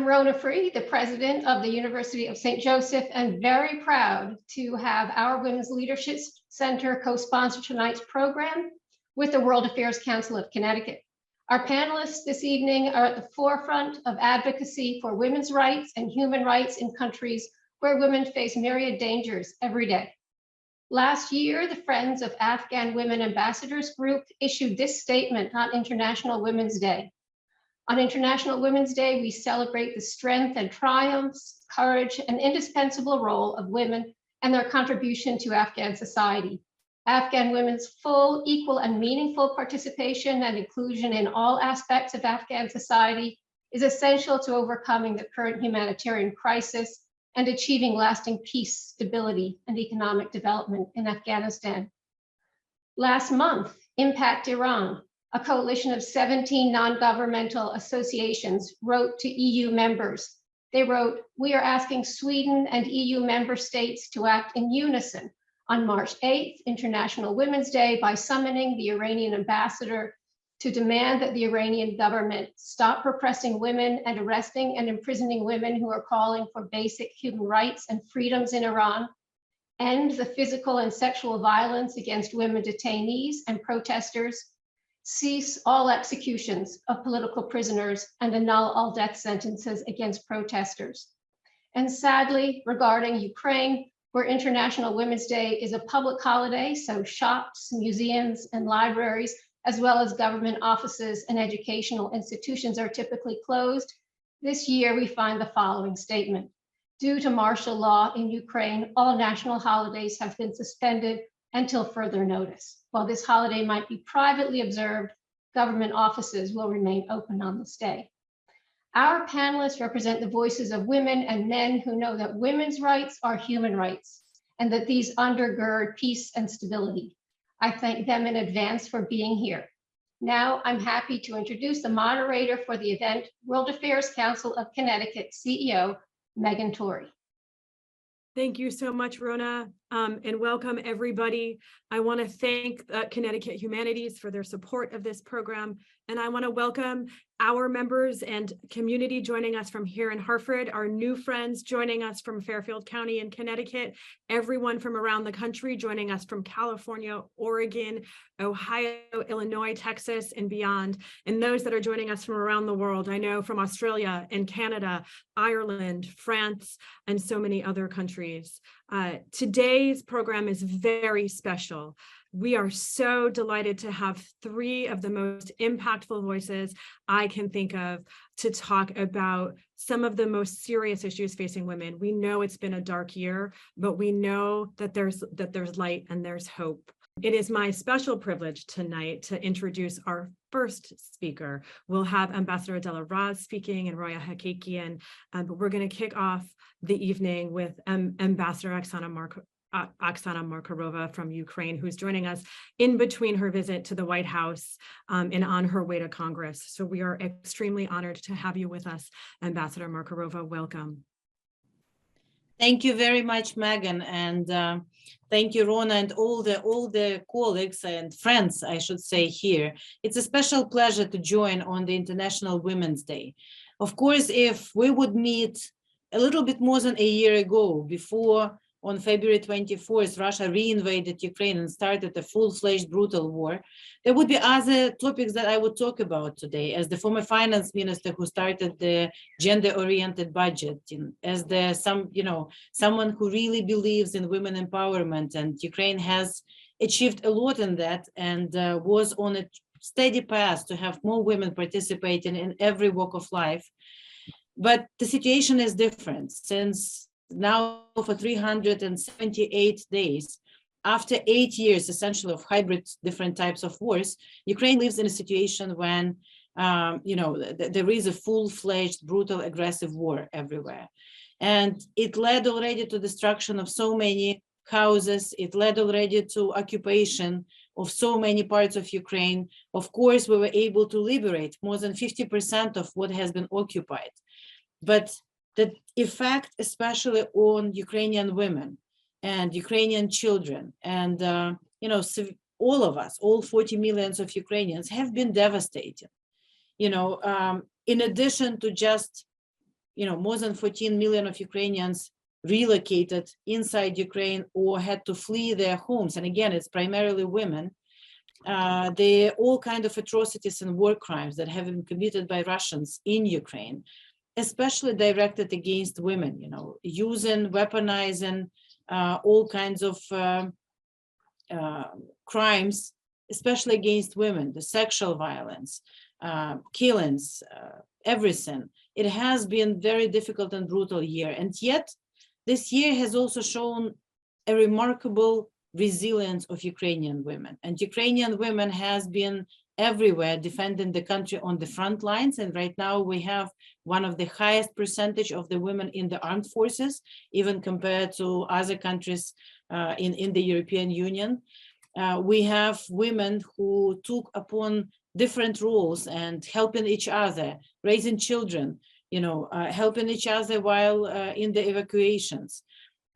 I'm Rona Free, the president of the University of St. Joseph, and very proud to have our Women's Leadership Center co-sponsor tonight's program with the World Affairs Council of Connecticut. Our panelists this evening are at the forefront of advocacy for women's rights and human rights in countries where women face myriad dangers every day. Last year, the Friends of Afghan Women Ambassadors Group issued this statement on International Women's Day. On International Women's Day, we celebrate the strength and triumphs, courage, and indispensable role of women and their contribution to Afghan society. Afghan women's full, equal, and meaningful participation and inclusion in all aspects of Afghan society is essential to overcoming the current humanitarian crisis and achieving lasting peace, stability, and economic development in Afghanistan. Last month, Impact Iran, a coalition of 17 non-governmental associations, wrote to EU members. They wrote, "We are asking Sweden and EU member states to act in unison on March 8th, International Women's Day, by summoning the Iranian ambassador to demand that the Iranian government stop repressing women and arresting and imprisoning women who are calling for basic human rights and freedoms in Iran, end the physical and sexual violence against women detainees and protesters, cease all executions of political prisoners, and annul all death sentences against protesters." And sadly, regarding Ukraine, where International Women's Day is a public holiday, so shops, museums, and libraries, as well as government offices and educational institutions are typically closed, this year we find the following statement. Due to martial law in Ukraine, all national holidays have been suspended until further notice. While this holiday might be privately observed, government offices will remain open on this day. Our panelists represent the voices of women and men who know that women's rights are human rights and that these undergird peace and stability. I thank them in advance for being here. Now I'm happy to introduce the moderator for the event, World Affairs Council of Connecticut CEO, Megan Torrey. Thank you so much, Rona, and welcome everybody. I want to thank Connecticut Humanities for their support of this program, and I want to welcome our members and community joining us from here in Hartford, our new friends joining us from Fairfield County in Connecticut, everyone from around the country joining us from California, Oregon, Ohio, Illinois, Texas, and beyond, and those that are joining us from around the world. I know from Australia and Canada, Ireland, France, and so many other countries. Today's program is very special. We are so delighted to have three of the most impactful voices I can think of to talk about some of the most serious issues facing women. We know it's been a dark year, but we know that there's light and there's hope. It is my special privilege tonight to introduce our first speaker. We'll have Ambassador Adela Raz speaking and Roya Hakakian, but we're going to kick off the evening with Ambassador Oksana Markarova from Ukraine, who's joining us in between her visit to the White House and on her way to Congress. So we are extremely honored to have you with us, Ambassador Markarova. Welcome. Thank you very much, Megan, and thank you, Rona, and all the colleagues and friends, I should say, here. It's a special pleasure to join on the International Women's Day. Of course, if we would meet a little bit more than a year ago, before on February 24th, Russia reinvaded Ukraine and started a full-fledged brutal war, there would be other topics that I would talk about today, as the former finance minister who started the gender-oriented budget, as someone who really believes in women empowerment, and Ukraine has achieved a lot in that and was on a steady path to have more women participating in every walk of life. But the situation is different since now for 378 days, after 8 years essentially of hybrid different types of wars, Ukraine lives in a situation when there is a full-fledged, brutal, aggressive war everywhere. And it led already to destruction of so many houses. It led already to occupation of so many parts of Ukraine. Of course, we were able to liberate more than 50% of what has been occupied. But the effect, especially on Ukrainian women and Ukrainian children, and all of us, all 40 million of Ukrainians, have been devastating. In addition to just more than 14 million of Ukrainians relocated inside Ukraine or had to flee their homes. And again, it's primarily women. There are all kinds of atrocities and war crimes that have been committed by Russians in Ukraine, especially directed against women, using, weaponizing all kinds of crimes, especially against women, the sexual violence, killings, everything. It has been very difficult and brutal year. And yet this year has also shown a remarkable resilience of Ukrainian women. And Ukrainian women has been everywhere defending the country on the front lines. And right now we have one of the highest percentage of the women in the armed forces, even compared to other countries in the European Union. We have women who took upon different roles and helping each other, raising children, helping each other while in the evacuations.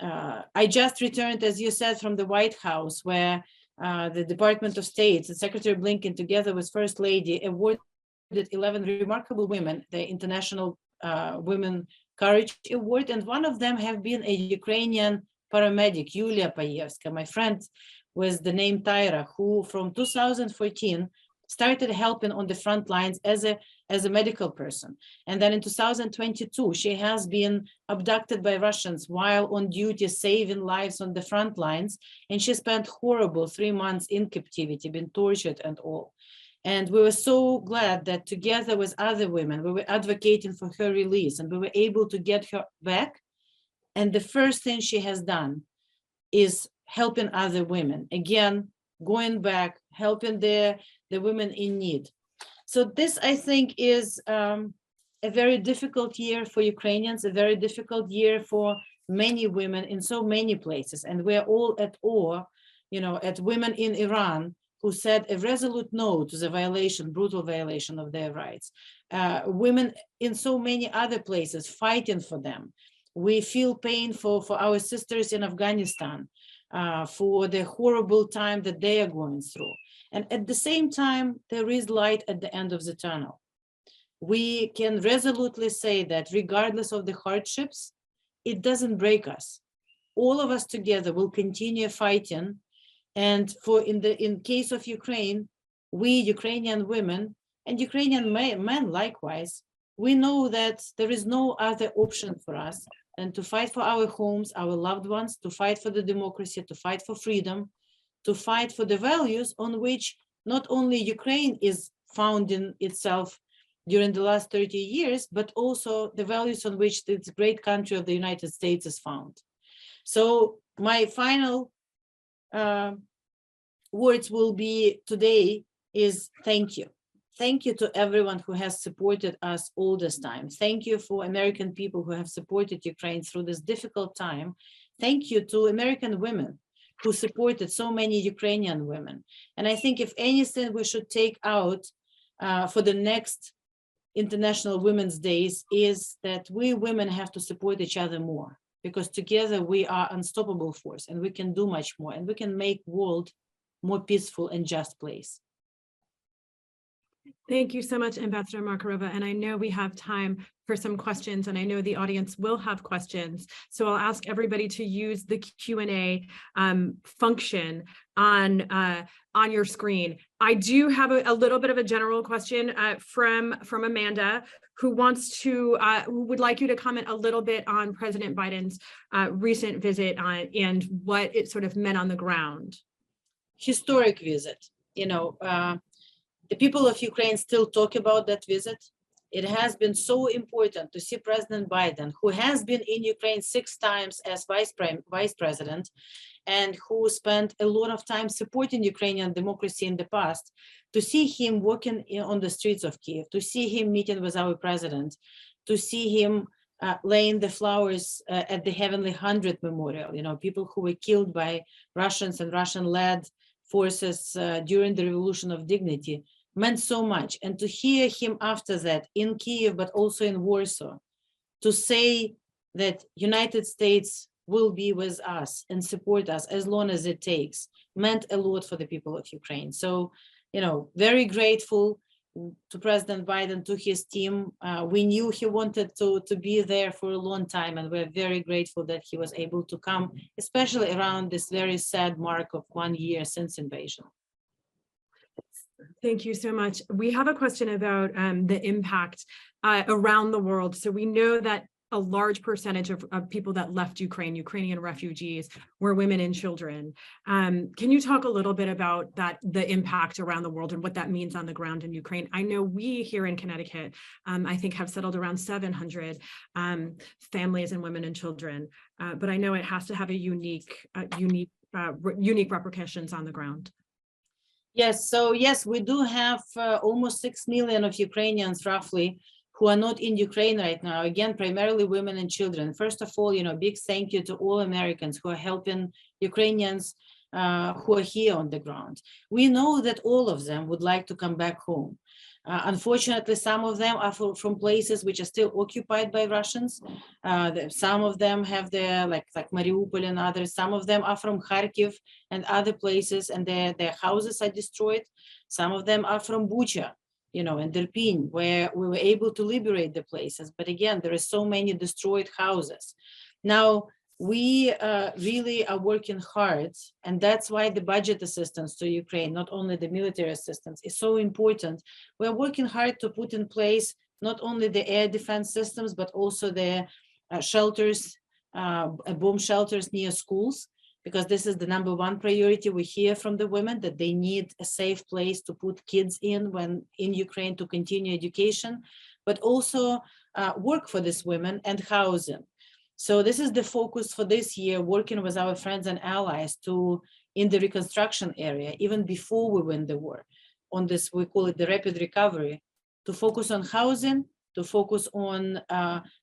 I just returned, as you said, from the White House, where the Department of State and Secretary Blinken, together with First Lady, awarded 11 remarkable women the International Women Courage Award, and one of them have been a Ukrainian paramedic, Yulia Payevska, my friend with the name Tyra, who from 2014 started helping on the front lines as a medical person. And then in 2022, she has been abducted by Russians while on duty, saving lives on the front lines. And she spent horrible 3 months in captivity, been tortured and all. And we were so glad that together with other women, we were advocating for her release and we were able to get her back. And the first thing she has done is helping other women. Again, going back, helping the women in need. So this, I think, is a very difficult year for Ukrainians, a very difficult year for many women in so many places. And we're all at awe, at women in Iran who said a resolute no to the brutal violation of their rights. Women in so many other places fighting for them. We feel pain for our sisters in Afghanistan, for the horrible time that they are going through. And at the same time, there is light at the end of the tunnel. We can resolutely say that regardless of the hardships, it doesn't break us. All of us together will continue fighting. And in case of Ukraine, we Ukrainian women and Ukrainian men likewise, we know that there is no other option for us than to fight for our homes, our loved ones, to fight for the democracy, to fight for freedom, to fight for the values on which not only Ukraine is founding itself during the last 30 years, but also the values on which this great country of the United States is found. So my final words will be today is thank you. Thank you to everyone who has supported us all this time. Thank you for American people who have supported Ukraine through this difficult time. Thank you to American women who supported so many Ukrainian women. And I think if anything we should take out for the next International Women's Days is that we women have to support each other more, because together we are unstoppable force and we can do much more and we can make world more peaceful and just place. Thank you so much, Ambassador Markarova. And I know we have time for some questions, and I know the audience will have questions. So I'll ask everybody to use the Q&A function on your screen. I do have a little bit of a general question from Amanda, who wants to who would like you to comment a little bit on President Biden's recent visit and what it sort of meant on the ground. Historic visit, the people of Ukraine still talk about that visit. It has been so important to see President Biden, who has been in Ukraine 6 times as vice president, and who spent a lot of time supporting Ukrainian democracy in the past, to see him walking on the streets of Kiev, to see him meeting with our president, to see him laying the flowers at the Heavenly 100 Memorial, people who were killed by Russians and Russian-led forces during the Revolution of Dignity, meant so much. And to hear him after that in Kiev, but also in Warsaw, to say that United States will be with us and support us as long as it takes, meant a lot for the people of Ukraine. So, very grateful. to President Biden, to his team. We knew he wanted to be there for a long time, and we're very grateful that he was able to come, especially around this very sad mark of 1 year since invasion. Thank you so much. We have a question about the impact around the world. So we know that a large percentage of people that left Ukraine, Ukrainian refugees, were women and children. Can you talk a little bit about the impact around the world and what that means on the ground in Ukraine? I know we here in Connecticut, I think, have settled around 700 families and women and children, but I know it has to have a unique repercussions on the ground. Yes, so yes, we do have almost 6 million of Ukrainians roughly who are not in Ukraine right now. Again, primarily women and children. First of all, big thank you to all Americans who are helping Ukrainians who are here on the ground. We know that all of them would like to come back home. Unfortunately, some of them are from places which are still occupied by Russians. Some of them have their, like Mariupol and others. Some of them are from Kharkiv and other places, and their houses are destroyed. Some of them are from Bucha, and Irpin, where we were able to liberate the places. But again, there are so many destroyed houses. Now, we really are working hard, and that's why the budget assistance to Ukraine, not only the military assistance, is so important. We're working hard to put in place not only the air defense systems, but also the shelters, bomb shelters near schools, because this is the #1 priority. We hear from the women that they need a safe place to put kids in when in Ukraine to continue education, but also work for these women and housing. So this is the focus for this year, working with our friends and allies in the reconstruction area, even before we win the war, on this, we call it the rapid recovery, to focus on housing, to focus on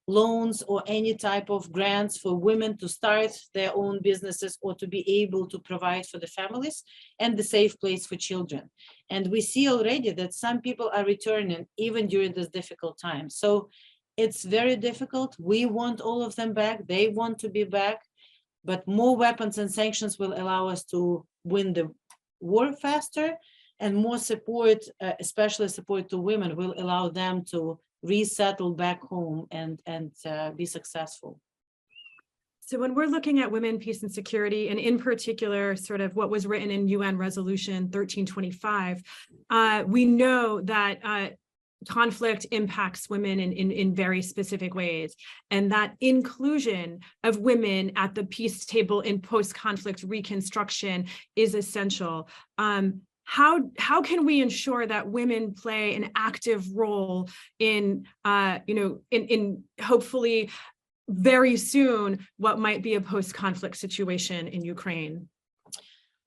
loans or any type of grants for women to start their own businesses or to be able to provide for the families, and the safe place for children. And we see already that some people are returning even during this difficult time. So it's very difficult. We want all of them back. They want to be back, but more weapons and sanctions will allow us to win the war faster, and more support, especially support to women, will allow them to resettle back home and be successful. So when we're looking at women, peace, and security, and in particular, sort of what was written in UN Resolution 1325, we know that conflict impacts women in very specific ways, and that inclusion of women at the peace table in post-conflict reconstruction is essential. How can we ensure that women play an active role in hopefully very soon what might be a post-conflict situation in Ukraine?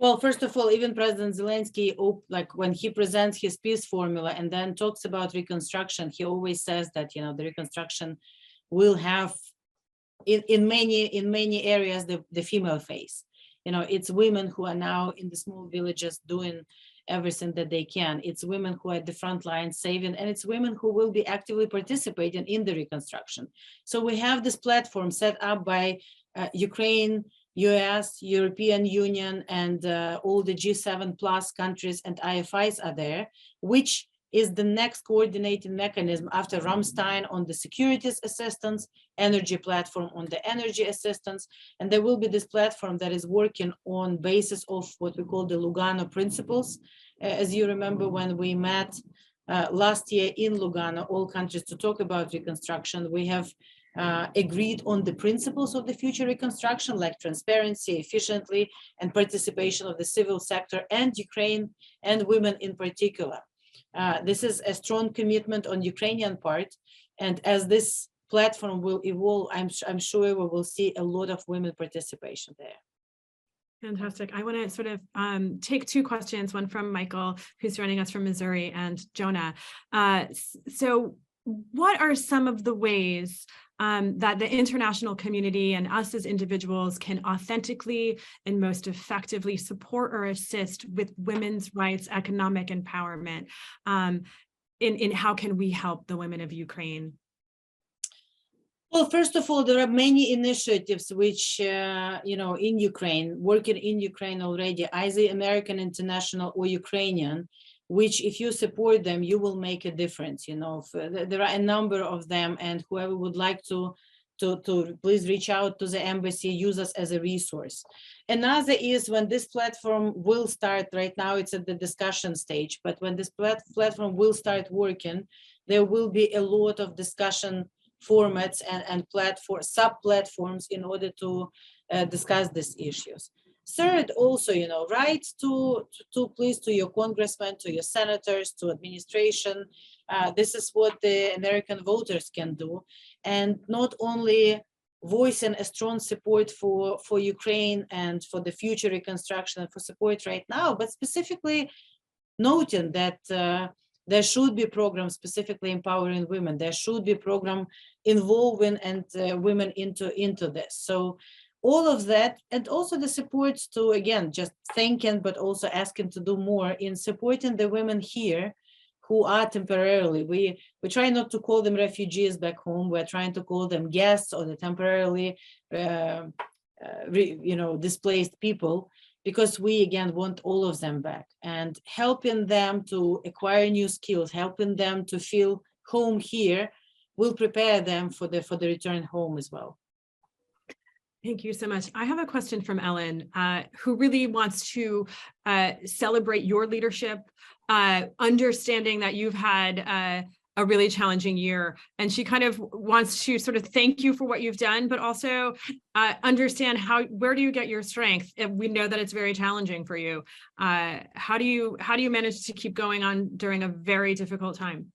Well, first of all, even President Zelensky, like when he presents his peace formula and then talks about reconstruction, he always says that the reconstruction will have in many areas the female face. It's women who are now in the small villages doing everything that they can. It's women who are at the front line saving, and it's women who will be actively participating in the reconstruction. So we have this platform set up by Ukraine, US, European Union, and all the G7 plus countries and IFIs are there, which is the next coordinating mechanism after Ramstein on the securities assistance, energy platform on the energy assistance. And there will be this platform that is working on basis of what we call the Lugano principles. As you remember, when we met last year in Lugano, all countries, to talk about reconstruction, we have agreed on the principles of the future reconstruction, like transparency, efficiently, and participation of the civil sector and Ukraine and women in particular. This is a strong commitment on Ukrainian part, and as this platform will evolve, I'm sure we will see a lot of women participation there. Fantastic. I want to sort of take two questions, one from Michael, who's joining us from Missouri, and Jonah. So what are some of the ways that the international community and us as individuals can authentically and most effectively support or assist with women's rights, economic empowerment, in how can we help the women of Ukraine? Well, first of all, there are many initiatives which, in Ukraine, working in Ukraine already, either American, international, or Ukrainian, which if you support them, you will make a difference. You know, there are a number of them, and whoever would like to please reach out to the embassy, use us as a resource. Another is when this platform will start. Right now it's at the discussion stage, but when this platform will start working, there will be a lot of discussion formats and sub-platforms in order to discuss these issues. Third, also, you know, write to please to your congressmen, to your senators, to administration. This is what the American voters can do, and not only voicing a strong support for Ukraine and for the future reconstruction and for support right now, but specifically noting that there should be programs specifically empowering women. There should be program involving and women into this. So all of that, and also the supports to, again, just thanking, but also asking to do more in supporting the women here who are temporarily, we try not to call them refugees back home. We're trying to call them guests or the temporarily, displaced people, because we, again, want all of them back, and helping them to acquire new skills, helping them to feel home here will prepare them for the return home as well. Thank you so much. I have a question from Ellen, who really wants to celebrate your leadership, understanding that you've had a really challenging year. And she kind of wants to sort of thank you for what you've done, but also understand where do you get your strength? We know that it's very challenging for you. How do you manage to keep going on during a very difficult time?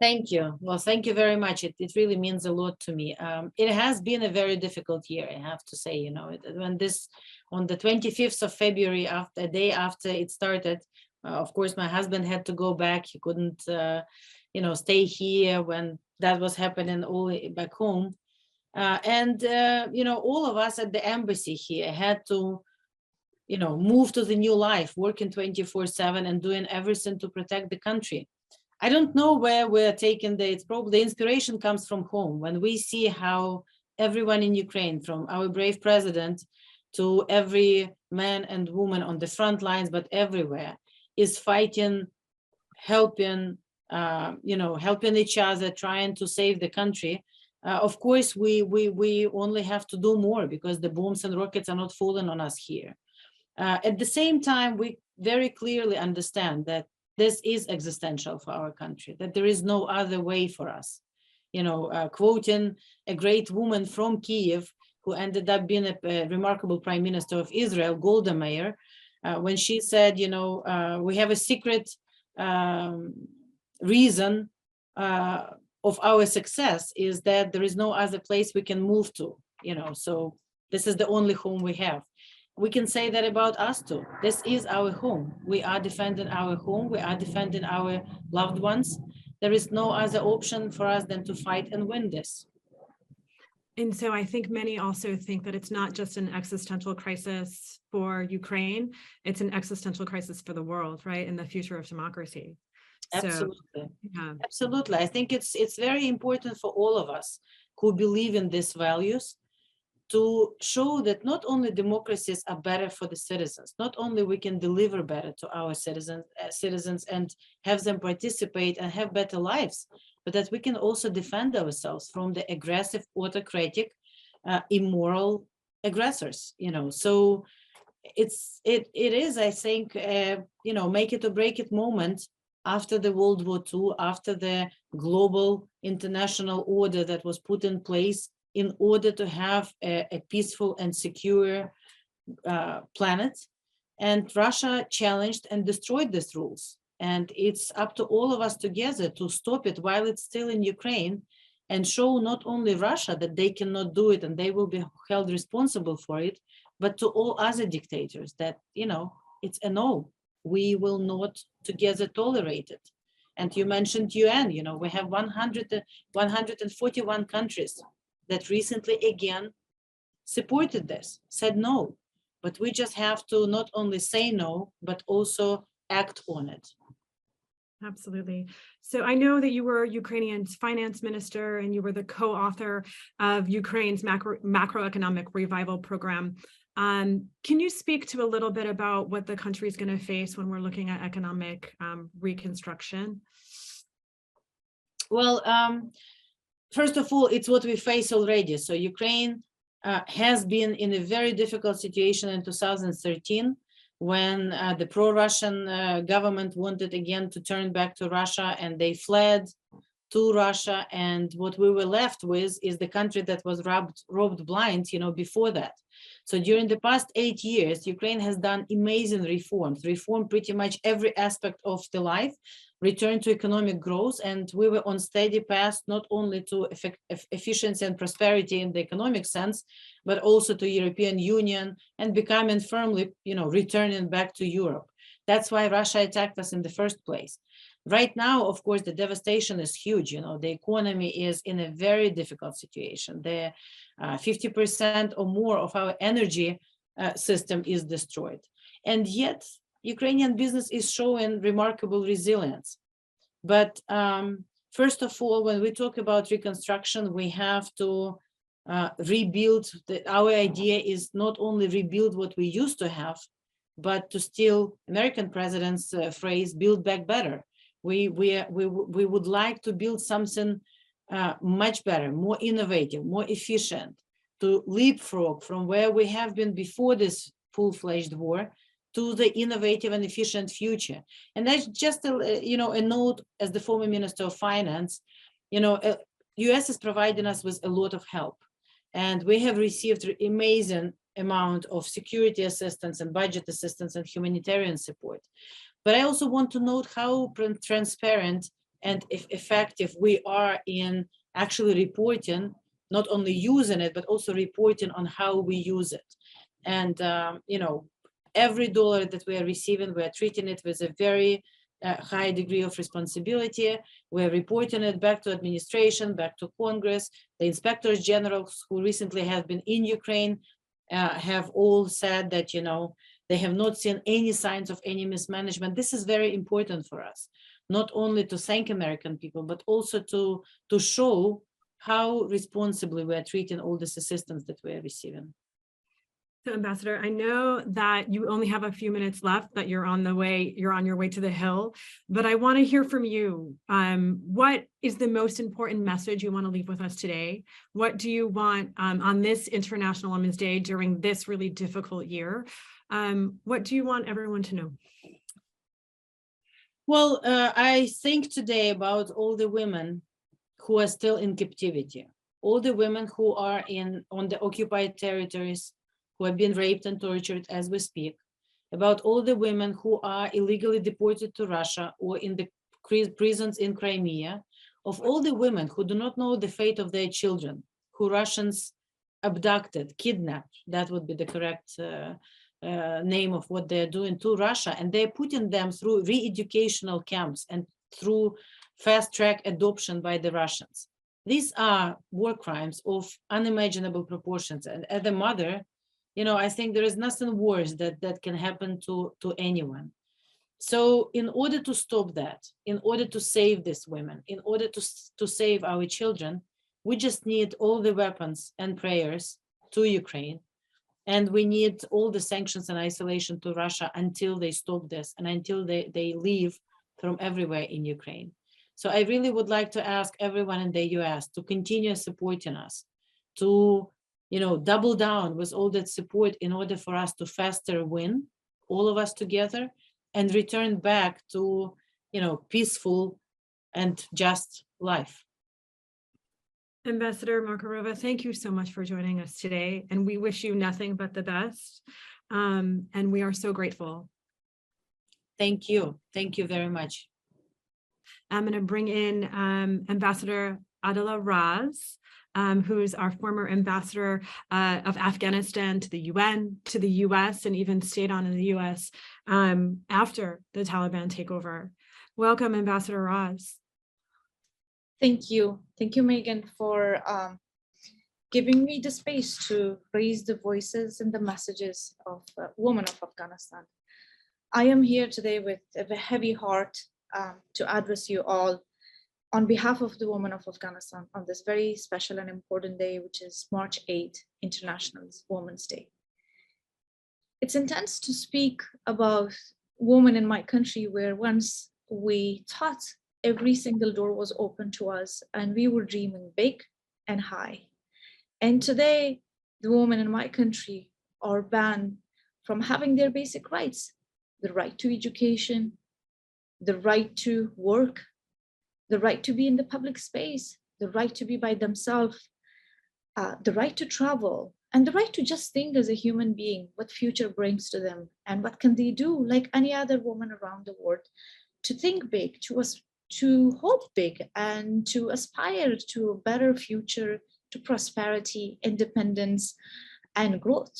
Thank you. Well, thank you very much. It really means a lot to me. It has been a very difficult year, I have to say. You know, when on the 25th of February, a day after it started, of course, my husband had to go back. He couldn't, stay here when that was happening all back home. All of us at the embassy here had to, move to the new life, working 24/7 and doing everything to protect the country. I don't know where we're taking it's probably the inspiration comes from home, when we see how everyone in Ukraine, from our brave president to every man and woman on the front lines, but everywhere, is fighting, helping, helping each other, trying to save the country. Of course, we only have to do more, because the bombs and rockets are not falling on us here. At the same time, we very clearly understand that this is existential for our country, that there is no other way for us. Quoting a great woman from Kiev, who ended up being a remarkable prime minister of Israel, Golda Meir, when she said, we have a secret reason of our success is that there is no other place we can move to, so this is the only home we have. We can say that about us too. This is our home. We are defending our home. We are defending our loved ones. There is no other option for us than to fight and win this. And so I think many also think that it's not just an existential crisis for Ukraine, it's an existential crisis for the world, right? And the future of democracy. Absolutely. So, yeah. Absolutely. I think it's very important for all of us who believe in these values to show that not only democracies are better for the citizens, not only we can deliver better to our citizens and have them participate and have better lives, but that we can also defend ourselves from the aggressive, autocratic, immoral aggressors. So it is, I think, make it or break it moment after the World War II, after the global international order that was put in place in order to have a peaceful and secure planet. And Russia challenged and destroyed these rules. And it's up to all of us together to stop it while it's still in Ukraine, and show not only Russia that they cannot do it and they will be held responsible for it, but to all other dictators that, it's a no. We will not together tolerate it. And you mentioned UN, we have 141 countries that recently again supported this, said no. But we just have to not only say no, but also act on it. Absolutely. So I know that you were Ukrainian's finance minister and you were the co-author of Ukraine's macroeconomic revival program. Can you speak to a little bit about what the country is going to face when we're looking at economic reconstruction? Well, first of all, it's what we face already. So Ukraine has been in a very difficult situation in 2013 when the pro-Russian government wanted again to turn back to Russia, and they fled to Russia. And what we were left with is the country that was robbed blind, before that. So during the past 8 years, Ukraine has done amazing reformed pretty much every aspect of the life, returned to economic growth, and we were on steady path not only to efficiency and prosperity in the economic sense, but also to European Union and becoming firmly, returning back to Europe. That's why Russia attacked us in the first place. Right now, of course, the devastation is huge. The economy is in a very difficult situation. The 50% or more of our energy system is destroyed. And yet, Ukrainian business is showing remarkable resilience. But first of all, when we talk about reconstruction, we have to rebuild. Our idea is not only rebuild what we used to have, but to steal American president's phrase, build back better. We would like to build something much better, more innovative, more efficient, to leapfrog from where we have been before this full-fledged war to the innovative and efficient future. And that's just a note as the former Minister of Finance. US is providing us with a lot of help, and we have received amazing amount of security assistance and budget assistance and humanitarian support. But I also want to note how transparent and effective we are in actually reporting, not only using it, but also reporting on how we use it. And, every dollar that we are receiving, we are treating it with a very high degree of responsibility. We're reporting it back to administration, back to Congress. The inspectors generals who recently have been in Ukraine have all said that, they have not seen any signs of any mismanagement. This is very important for us, not only to thank American people, but also to show how responsibly we are treating all this assistance that we are receiving. So, Ambassador, I know that you only have a few minutes left, that you're on your way to the Hill, but I want to hear from you. What is the most important message you want to leave with us today? What do you want on this International Women's Day during this really difficult year? What do you want everyone to know? Well, I think today about all the women who are still in captivity, all the women who are on the occupied territories, who have been raped and tortured as we speak, about all the women who are illegally deported to Russia or in the prisons in Crimea, of all the women who do not know the fate of their children, who Russians abducted, kidnapped, that would be the correct name of what they're doing to Russia, and they're putting them through re-educational camps and through fast-track adoption by the Russians. These are war crimes of unimaginable proportions, and as a mother, I think there is nothing worse that can happen to anyone. So in order to stop that, in order to save these women, in order to save our children, we just need all the weapons and prayers to Ukraine. And we need all the sanctions and isolation to Russia until they stop this and until they leave from everywhere in Ukraine. So I really would like to ask everyone in the US to continue supporting us, to double down with all that support in order for us to faster win, all of us together, and return back to, peaceful and just life. Ambassador Markarova, thank you so much for joining us today, and we wish you nothing but the best. And we are so grateful. Thank you. Thank you very much. I'm going to bring in Ambassador Adela Raz, who's our former ambassador of Afghanistan to the UN, to the US, and even stayed on in the US after the Taliban takeover. Welcome, Ambassador Raz. Thank you. Thank you, Megan, for giving me the space to raise the voices and the messages of women of Afghanistan. I am here today with a heavy heart to address you all on behalf of the women of Afghanistan on this very special and important day, which is March 8th, International Women's Day. It's intense to speak about women in my country where once we thought every single door was open to us and we were dreaming big and high. And today, the women in my country are banned from having their basic rights, the right to education, the right to work, the right to be in the public space, the right to be by themselves, the right to travel, and the right to just think as a human being what future brings to them and what can they do like any other woman around the world, to think big, to hope big, and to aspire to a better future, to prosperity, independence, and growth.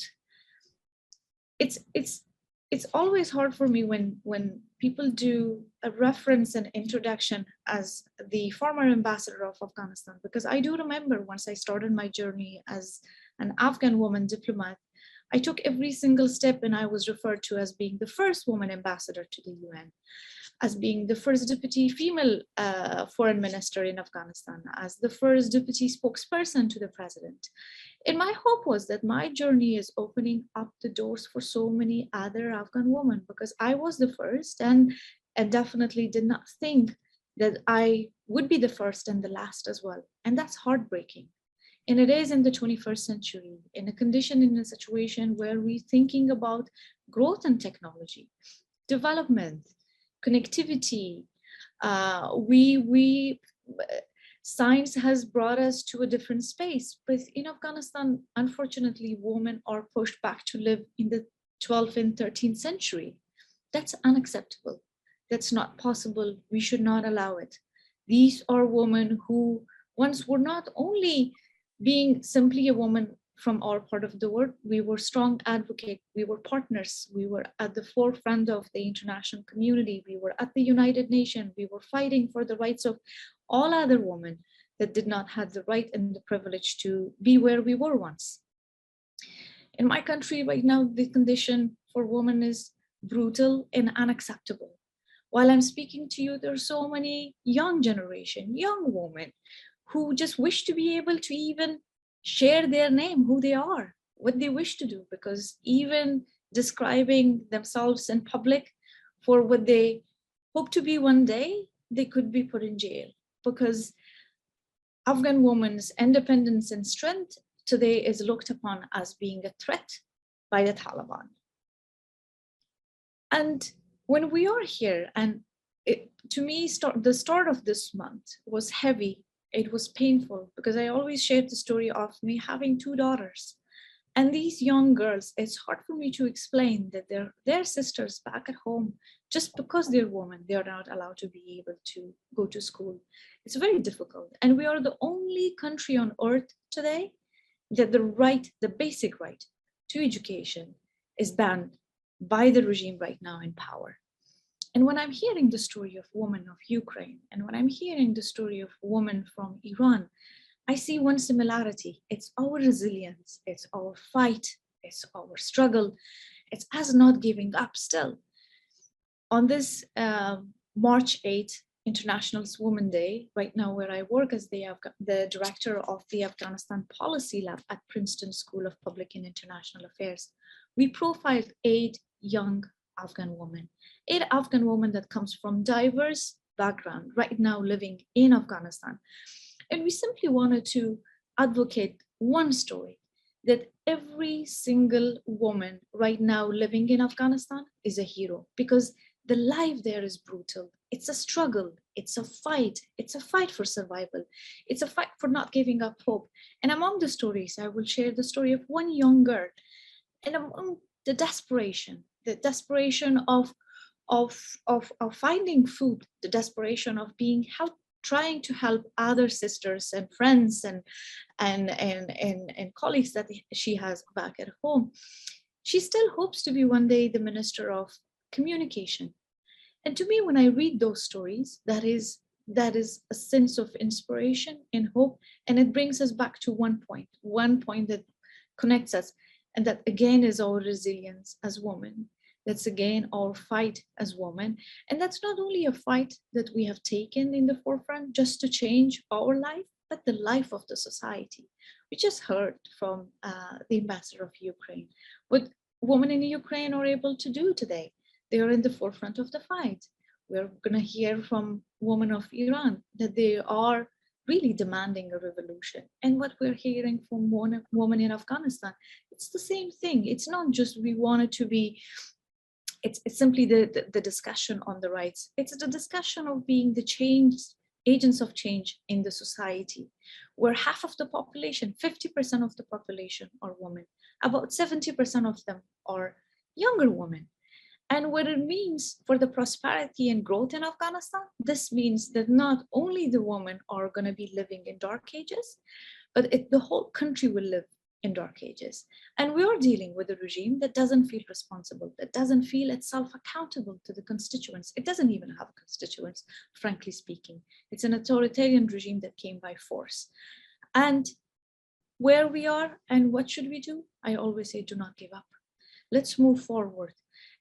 It's always hard for me when people do a reference and introduction as the former ambassador of Afghanistan, because I do remember once I started my journey as an Afghan woman diplomat, I took every single step and I was referred to as being the first woman ambassador to the UN, as being the first deputy female foreign minister in Afghanistan, as the first deputy spokesperson to the president. And my hope was that my journey is opening up the doors for so many other Afghan women, because I was the first and definitely did not think that I would be the first and the last as well. And that's heartbreaking. And it is in the 21st century, in a situation where we're thinking about growth and technology, development, connectivity. Science has brought us to a different space, but in Afghanistan, unfortunately, women are pushed back to live in the 12th and 13th century. That's unacceptable. That's not possible. We should not allow it. These are women who once were not only being simply a woman from our part of the world, we were strong advocates, we were partners, we were at the forefront of the international community, we were at the United Nations, we were fighting for the rights of all other women that did not have the right and the privilege to be where we were once. In my country right now, the condition for women is brutal and unacceptable. While I'm speaking to you, there are so many young generation, young women who just wish to be able to even share their name, who they are, what they wish to do, because even describing themselves in public for what they hope to be one day, they could be put in jail, because Afghan women's independence and strength today is looked upon as being a threat by the Taliban. And when we are here, and to me, the start of this month was heavy. It was painful because I always shared the story of me having 2 daughters. And these young girls, it's hard for me to explain that their sisters back at home, just because they're women, they are not allowed to be able to go to school. It's very difficult. And we are the only country on earth today that the basic right to education is banned by the regime right now in power. And when I'm hearing the story of women of Ukraine, and when I'm hearing the story of women from Iran, I see one similarity. It's our resilience, it's our fight, it's our struggle, it's us not giving up still. On this March 8th, International Women's Day, right now where I work as the director of the Afghanistan Policy Lab at Princeton School of Public and International Affairs, we profiled 8 young Afghan women, 8 Afghan women that comes from diverse background right now living in Afghanistan. And we simply wanted to advocate one story, that every single woman right now living in Afghanistan is a hero, because the life there is brutal. It's a struggle, it's a fight for survival. It's a fight for not giving up hope. And among the stories, I will share the story of one young girl, and among the desperation of finding food, the desperation of being helped, trying to help other sisters and friends and colleagues that she has back at home. She still hopes to be one day the Minister of Communication. And to me, when I read those stories, that is a sense of inspiration and hope, and it brings us back to one point that connects us. And that again is our resilience as women. That's again our fight as women. And that's not only a fight that we have taken in the forefront just to change our life, but the life of the society. We just heard from the ambassador of Ukraine, what women in Ukraine are able to do today. They are in the forefront of the fight. We're going to hear from women of Iran that they are really demanding a revolution. And what we're hearing from one woman in Afghanistan, it's the same thing. It's not just we want it to be, it's simply the discussion on the rights. It's the discussion of being the change, agents of change in the society, where half of the population, 50% of the population are women. About 70% of them are younger women. And what it means for the prosperity and growth in Afghanistan, this means that not only the women are going to be living in dark ages, but the whole country will live in dark ages. And we are dealing with a regime that doesn't feel responsible, that doesn't feel itself accountable to the constituents. It doesn't even have constituents, frankly speaking. It's an authoritarian regime that came by force. And where we are and what should we do? I always say, do not give up. Let's move forward.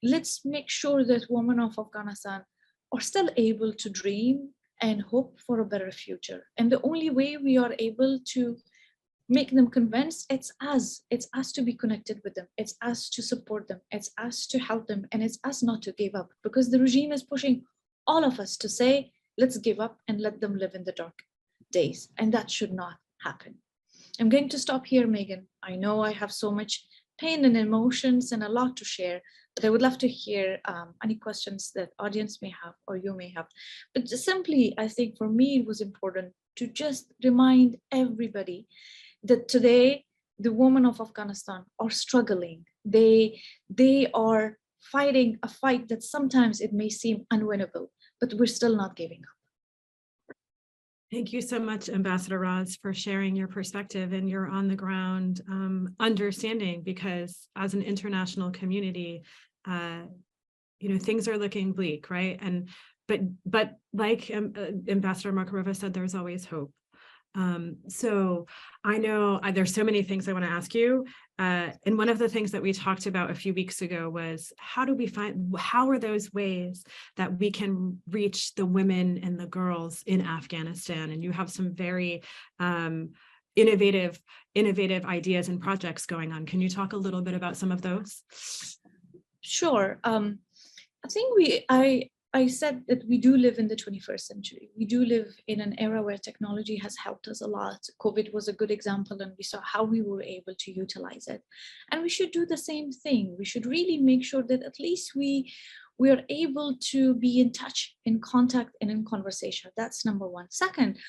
Let's make sure that women of Afghanistan are still able to dream and hope for a better future. And the only way we are able to make them convinced, it's us to be connected with them. It's us to support them. It's us to help them. And it's us not to give up, because the regime is pushing all of us to say, let's give up and let them live in the dark days. And that should not happen. I'm going to stop here, Megan. I know I have so much pain and emotions and a lot to share, but I would love to hear any questions that audience may have or you may have. But just simply, I think for me, it was important to just remind everybody that today, the women of Afghanistan are struggling. They are fighting a fight that sometimes it may seem unwinnable, but we're still not giving up. Thank you so much, Ambassador Raz, for sharing your perspective and your on the ground understanding, because as an international community, things are looking bleak, right? And but like Ambassador Markarova said, there's always hope. So I know there's so many things I want to ask you. And one of the things that we talked about a few weeks ago was how are those ways that we can reach the women and the girls in Afghanistan? And you have some very innovative ideas and projects going on. Can you talk a little bit about some of those? Sure. I think I said that we do live in the 21st century. We do live in an era where technology has helped us a lot. COVID was a good example, and we saw how we were able to utilize it. And we should do the same thing. We should really make sure that at least we are able to be in touch, in contact, and in conversation. That's number one. Second,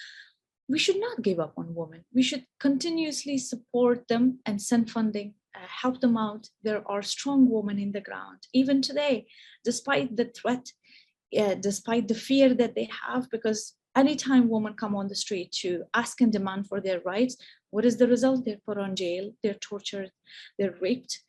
we should not give up on women. We should continuously support them and send funding, help them out. There are strong women in the ground. Even today, despite the threat, despite the fear that they have, because anytime women come on the street to ask and demand for their rights, what is the result? They're put on jail, they're tortured, they're raped.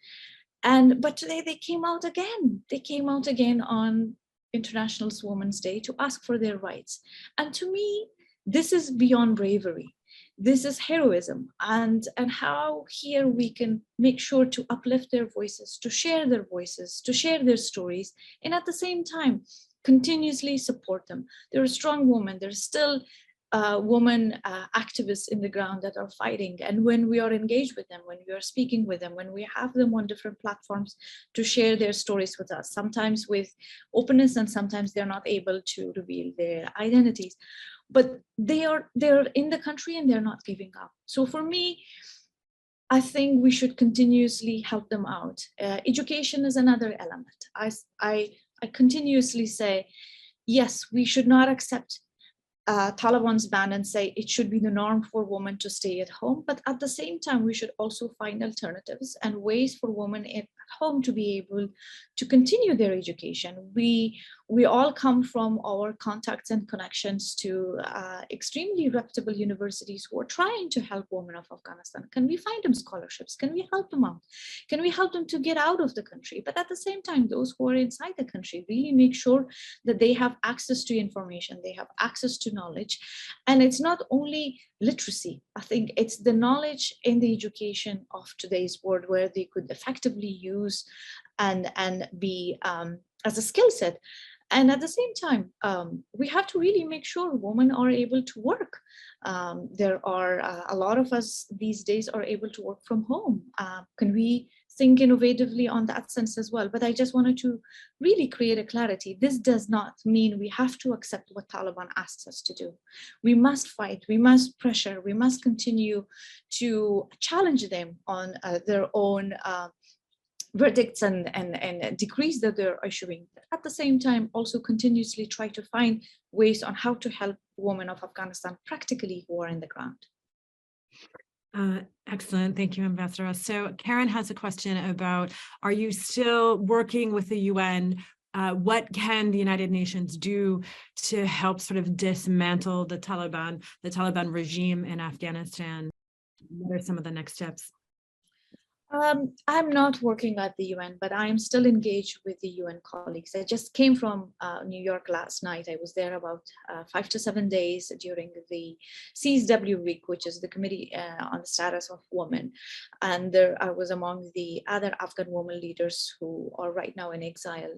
But today they came out again. They came out again on International Women's Day to ask for their rights. And to me, this is beyond bravery. This is heroism, and how here we can make sure to uplift their voices, to share their voices, to share their stories, and at the same time, continuously support them. There are strong women. There's still women activists in the ground that are fighting. And when we are engaged with them, when we are speaking with them, when we have them on different platforms to share their stories with us, sometimes with openness and sometimes they're not able to reveal their identities, but they're in the country and they're not giving up. So for me, I think we should continuously help them out. Education is another element. I continuously say, yes, we should not accept Taliban's ban and say it should be the norm for women to stay at home. But at the same time, we should also find alternatives and ways for women at home to be able to continue their education. We all come from our contacts and connections to extremely reputable universities who are trying to help women of Afghanistan. Can we find them scholarships? Can we help them out? Can we help them to get out of the country? But at the same time, those who are inside the country, really make sure that they have access to information, they have access to knowledge. And it's not only literacy. I think it's the knowledge in the education of today's world where they could effectively use and be as a skill set. And at the same time, we have to really make sure women are able to work. There are a lot of us these days are able to work from home. Can we think innovatively on that sense as well. But I just wanted to really create a clarity. This does not mean we have to accept what Taliban asks us to do. We must fight, we must pressure, we must continue to challenge them on their own verdicts and decrees that they're issuing. At the same time, also continuously try to find ways on how to help women of Afghanistan practically who are in the ground. Excellent. Thank you, Ambassador. So Karen has a question about, are you still working with the UN? What can the United Nations do to help sort of dismantle the Taliban regime in Afghanistan? What are some of the next steps? I'm not working at the UN, but I am still engaged with the UN colleagues. I just came from New York last night. I was there about 5 to 7 days during the CSW week, which is the Committee on the Status of Women. And there I was among the other Afghan women leaders who are right now in exile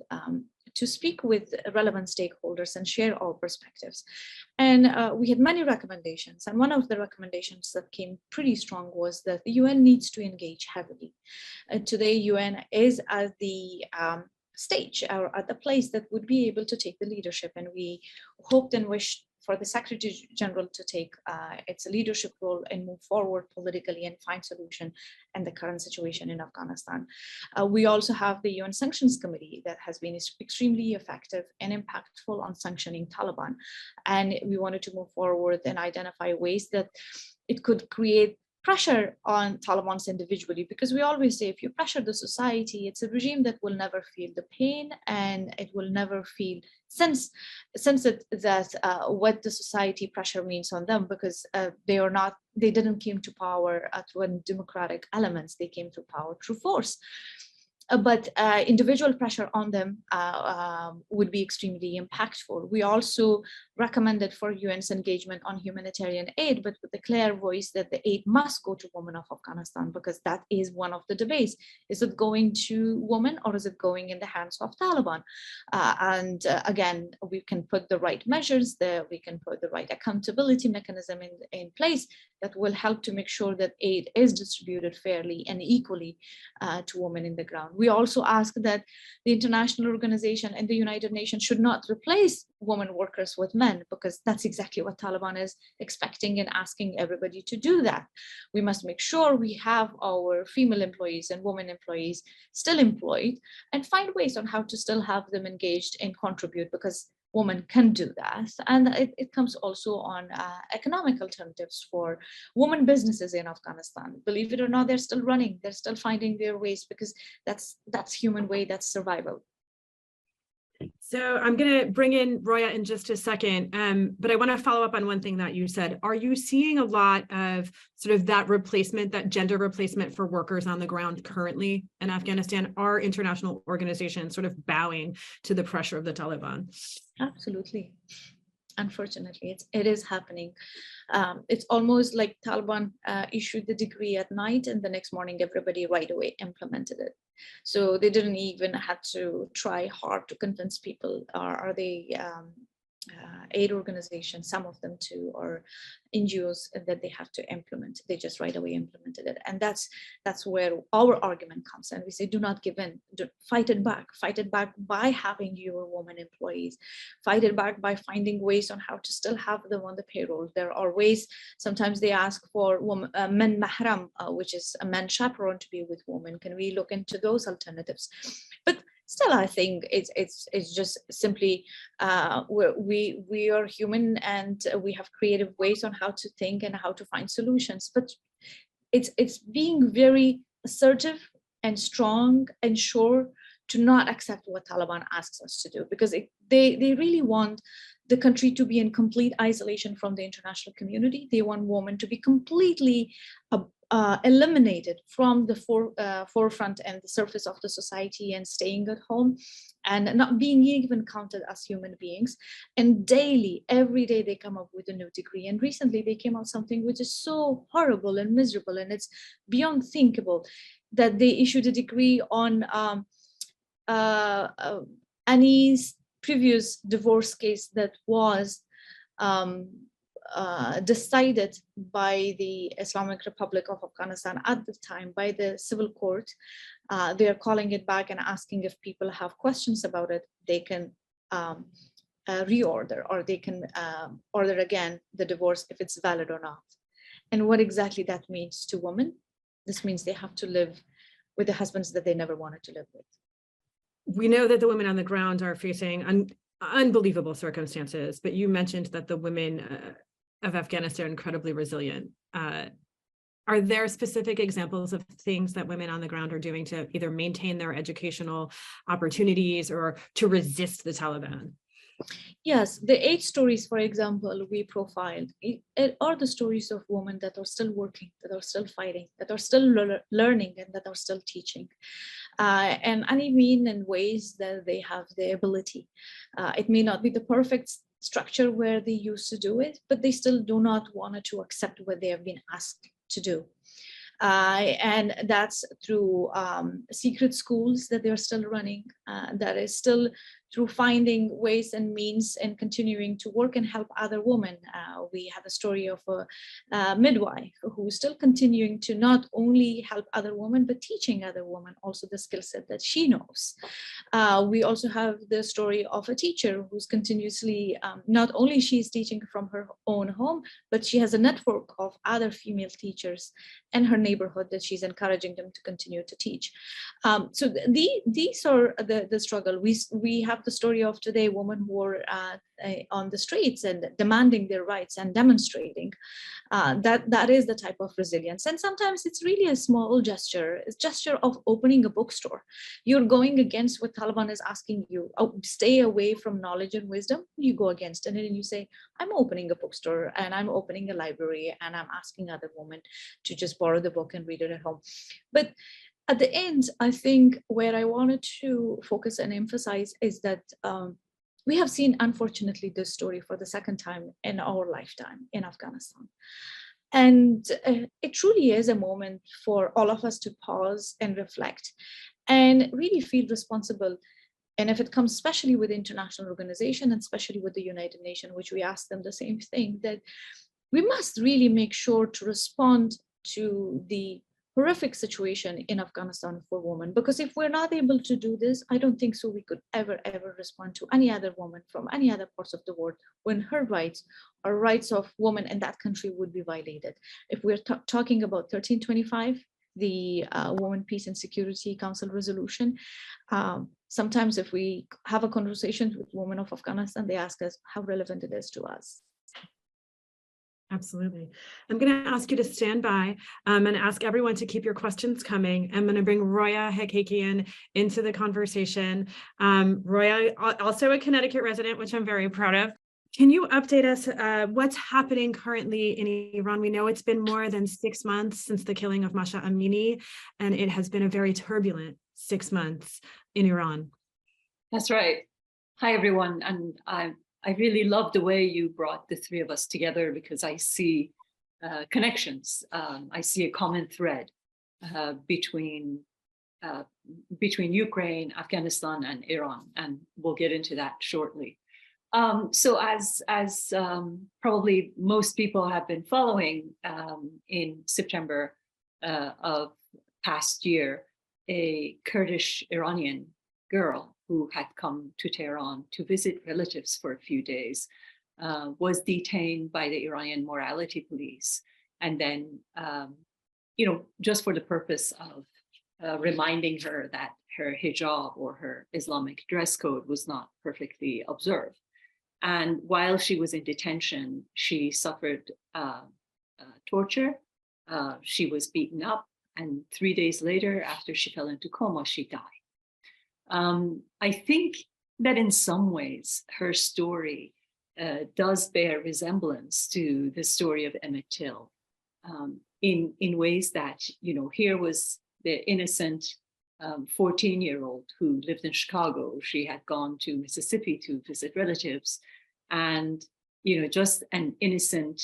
to speak with relevant stakeholders and share our perspectives. And we had many recommendations. And one of the recommendations that came pretty strong was that the UN needs to engage heavily. Today, UN is at the stage or at the place that would be able to take the leadership. And we hoped and wished for the Secretary General to take its leadership role and move forward politically and find solution in the current situation in Afghanistan. We also have the UN Sanctions Committee that has been extremely effective and impactful on sanctioning Taliban. And we wanted to move forward and identify ways that it could create pressure on Taliban's individually, because we always say if you pressure the society, it's a regime that will never feel the pain and it will never feel sense that what the society pressure means on them, because they didn't came to power through democratic elements, they came to power through force. But individual pressure on them would be extremely impactful. We also recommended for UN's engagement on humanitarian aid, but with a clear voice that the aid must go to women of Afghanistan, because that is one of the debates. Is it going to women or is it going in the hands of Taliban? Again, we can put the right measures there, we can put the right accountability mechanism in place that will help to make sure that aid is distributed fairly and equally to women in the ground. We also ask that the international organization and the United Nations should not replace women workers with men, because that's exactly what Taliban is expecting and asking everybody to do that. We must make sure we have our female employees and women employees still employed and find ways on how to still have them engaged and contribute, because women can do that. And it comes also on economic alternatives for women businesses in Afghanistan. Believe it or not, they're still running, they're still finding their ways, because that's human way, that's survival. So I'm going to bring in Roya in just a second, but I want to follow up on one thing that you said. Are you seeing a lot of sort of that replacement, that gender replacement for workers on the ground currently in Afghanistan? Are international organizations sort of bowing to the pressure of the Taliban? Absolutely. Unfortunately, it is happening. It's almost like Taliban issued the decree at night and the next morning everybody right away implemented it. So they didn't even have to try hard to convince people. Are they aid organizations, some of them too, or NGOs that they have to implement. They just right away implemented it. And that's where our argument comes in. We say, do not give in, fight it back by having your women employees, fight it back by finding ways on how to still have them on the payroll. There are ways, sometimes they ask for men mahram, which is a man chaperone to be with women. Can we look into those alternatives? But still, I think it's just simply we are human and we have creative ways on how to think and how to find solutions. But it's being very assertive and strong and sure to not accept what Taliban asks us to do, because they really want the country to be in complete isolation from the international community. They want women to be completely eliminated from the forefront and the surface of the society and staying at home and not being even counted as human beings. And daily, every day they come up with a new decree. And recently they came out something which is so horrible and miserable, and it's beyond thinkable, that they issued a decree on any previous divorce case that was decided by the Islamic Republic of Afghanistan at the time, by the civil court. They are calling it back and asking if people have questions about it, they can reorder, or they can order again the divorce if it's valid or not. And what exactly that means to women? This means they have to live with the husbands that they never wanted to live with. We know that the women on the ground are facing unbelievable circumstances, but you mentioned that the women of Afghanistan are incredibly resilient. Are there specific examples of things that women on the ground are doing to either maintain their educational opportunities or to resist the Taliban? Yes, the 8 stories, for example, we profiled are the stories of women that are still working, that are still fighting, that are still learning, and that are still teaching. And I mean in ways that they have the ability. It may not be the perfect structure where they used to do it, but they still do not want to accept what they have been asked to do. And that's through secret schools that they're still running, that is still through finding ways and means and continuing to work and help other women. We have a story of a midwife who's still continuing to not only help other women, but teaching other women also the skill set that she knows. We also have the story of a teacher who's continuously, not only she's teaching from her own home, but she has a network of other female teachers in her neighborhood that she's encouraging them to continue to teach. So these are the struggle. We have the story of today, women who are on the streets and demanding their rights and demonstrating. That is the type of resilience. And sometimes it's really a small gesture. It's a gesture of opening a bookstore. You're going against what Taliban is asking you. Oh, stay away from knowledge and wisdom. You go against it and you say, I'm opening a bookstore and I'm opening a library and I'm asking other women to just borrow the book and read it at home. But at the end, I think where I wanted to focus and emphasize is that we have seen, unfortunately, this story for the second time in our lifetime in Afghanistan. And it truly is a moment for all of us to pause and reflect and really feel responsible. And if it comes especially with international organization and especially with the United Nations, which we ask them the same thing, that we must really make sure to respond to the horrific situation in Afghanistan for women, because if we're not able to do this, I don't think so we could ever respond to any other woman from any other parts of the world when her rights or rights of women in that country would be violated. If we're talking about 1325, the Women, Peace and Security Council resolution, sometimes if we have a conversation with women of Afghanistan, they ask us how relevant it is to us. Absolutely. I'm going to ask you to stand by and ask everyone to keep your questions coming. I'm going to bring Roya Hakakian into the conversation. Roya, also a Connecticut resident, which I'm very proud of. Can you update us what's happening currently in Iran? We know it's been more than 6 months since the killing of Masha Amini, and it has been a very turbulent 6 months in Iran. That's right. Hi, everyone. And I really love the way you brought the three of us together, because I see connections. I see a common thread between Ukraine, Afghanistan, and Iran, and we'll get into that shortly. So as probably most people have been following, in September of past year, a Kurdish Iranian girl who had come to Tehran to visit relatives for a few days was detained by the Iranian morality police. And then, just for the purpose of reminding her that her hijab or her Islamic dress code was not perfectly observed. And while she was in detention, she suffered torture. She was beaten up. And 3 days later, after she fell into coma, she died. I think that in some ways, her story does bear resemblance to the story of Emmett Till, in ways that, here was the innocent 14-year-old who lived in Chicago. She had gone to Mississippi to visit relatives, and, just an innocent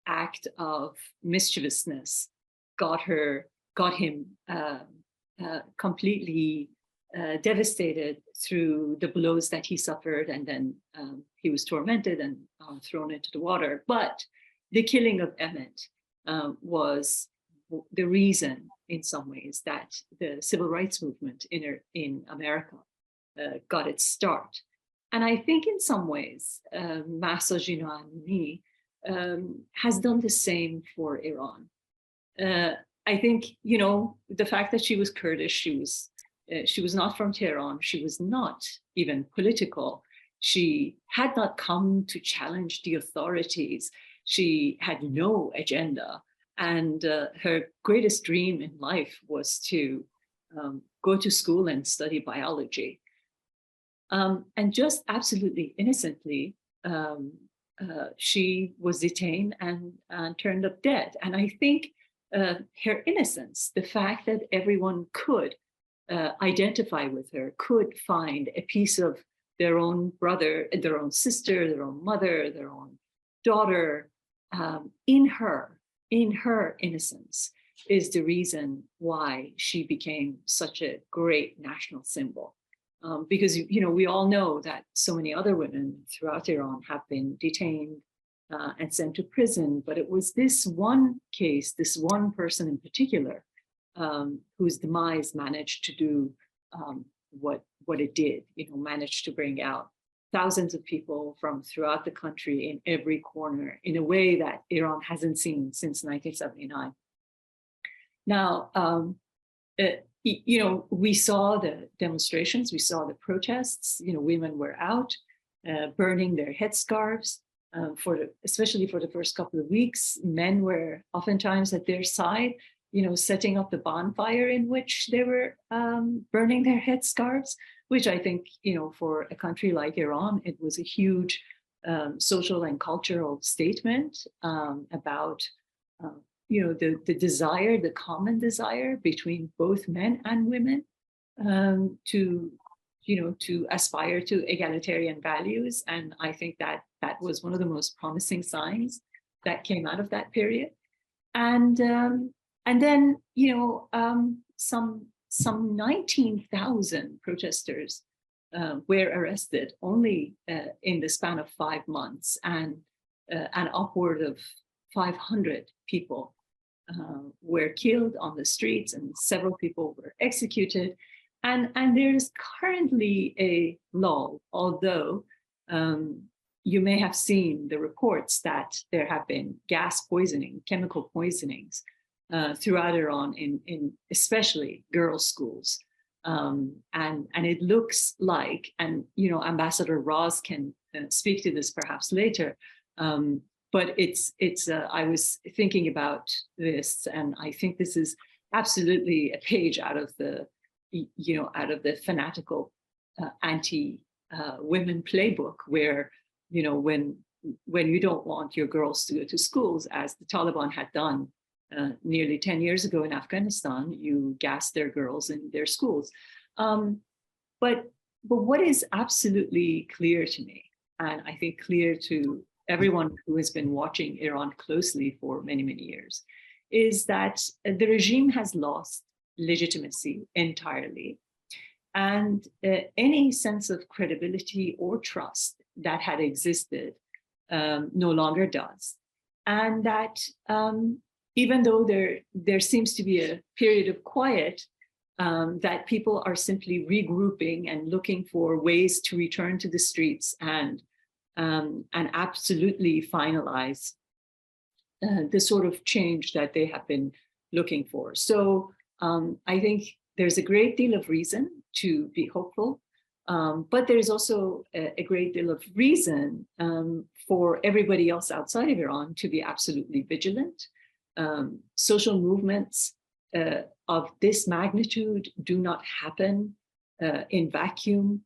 act of mischievousness got him completely devastated, through the blows that he suffered, and then he was tormented and thrown into the water. But the killing of Emmett was the reason, in some ways, that the civil rights movement in America got its start. And I think in some ways, Mahsa Amini has done the same for Iran. I think, you know, the fact that she was Kurdish, she was not from Tehran, she was not even political. She had not come to challenge the authorities. She had no agenda. And her greatest dream in life was to go to school and study biology. And just absolutely innocently, she was detained and turned up dead. And I think her innocence, the fact that everyone could identify with her, could find a piece of their own brother, their own sister, their own mother, their own daughter in her innocence, is the reason why she became such a great national symbol. Because, you know, we all know that so many other women throughout Iran have been detained and sent to prison, but it was this one case, this one person in particular, whose demise managed to do what it did, you know, managed to bring out thousands of people from throughout the country in every corner in a way that Iran hasn't seen since 1979. Now, you know, we saw the demonstrations, we saw the protests, you know, women were out burning their headscarves, especially for the first couple of weeks. Men were oftentimes at their side, you know, setting up the bonfire in which they were burning their headscarves, which I think, you know, for a country like Iran, it was a huge social and cultural statement about you know, the desire, the common desire between both men and women to, you know, to aspire to egalitarian values. And I think that that was one of the most promising signs that came out of that period. And then, you know, some 19,000 protesters were arrested only in the span of 5 months, and an upward of 500 people were killed on the streets, and several people were executed. And there's currently a lull, although you may have seen the reports that there have been gas poisoning, chemical poisonings throughout Iran, in especially girls' schools. And it looks like, and you know, Ambassador Raz can speak to this perhaps later, but I was thinking about this, and I think this is absolutely a page out of the, you know, out of the fanatical anti-women playbook, where, you know, when you don't want your girls to go to schools, as the Taliban had done nearly 10 years ago in Afghanistan, you gas their girls in their schools. But what is absolutely clear to me, and I think clear to everyone who has been watching Iran closely for many, many years, is that the regime has lost legitimacy entirely. And any sense of credibility or trust that had existed no longer does. And that even though there seems to be a period of quiet, that people are simply regrouping and looking for ways to return to the streets and absolutely finalize the sort of change that they have been looking for. So I think there's a great deal of reason to be hopeful, but there's also a great deal of reason for everybody else outside of Iran to be absolutely vigilant. Social movements of this magnitude do not happen in vacuum.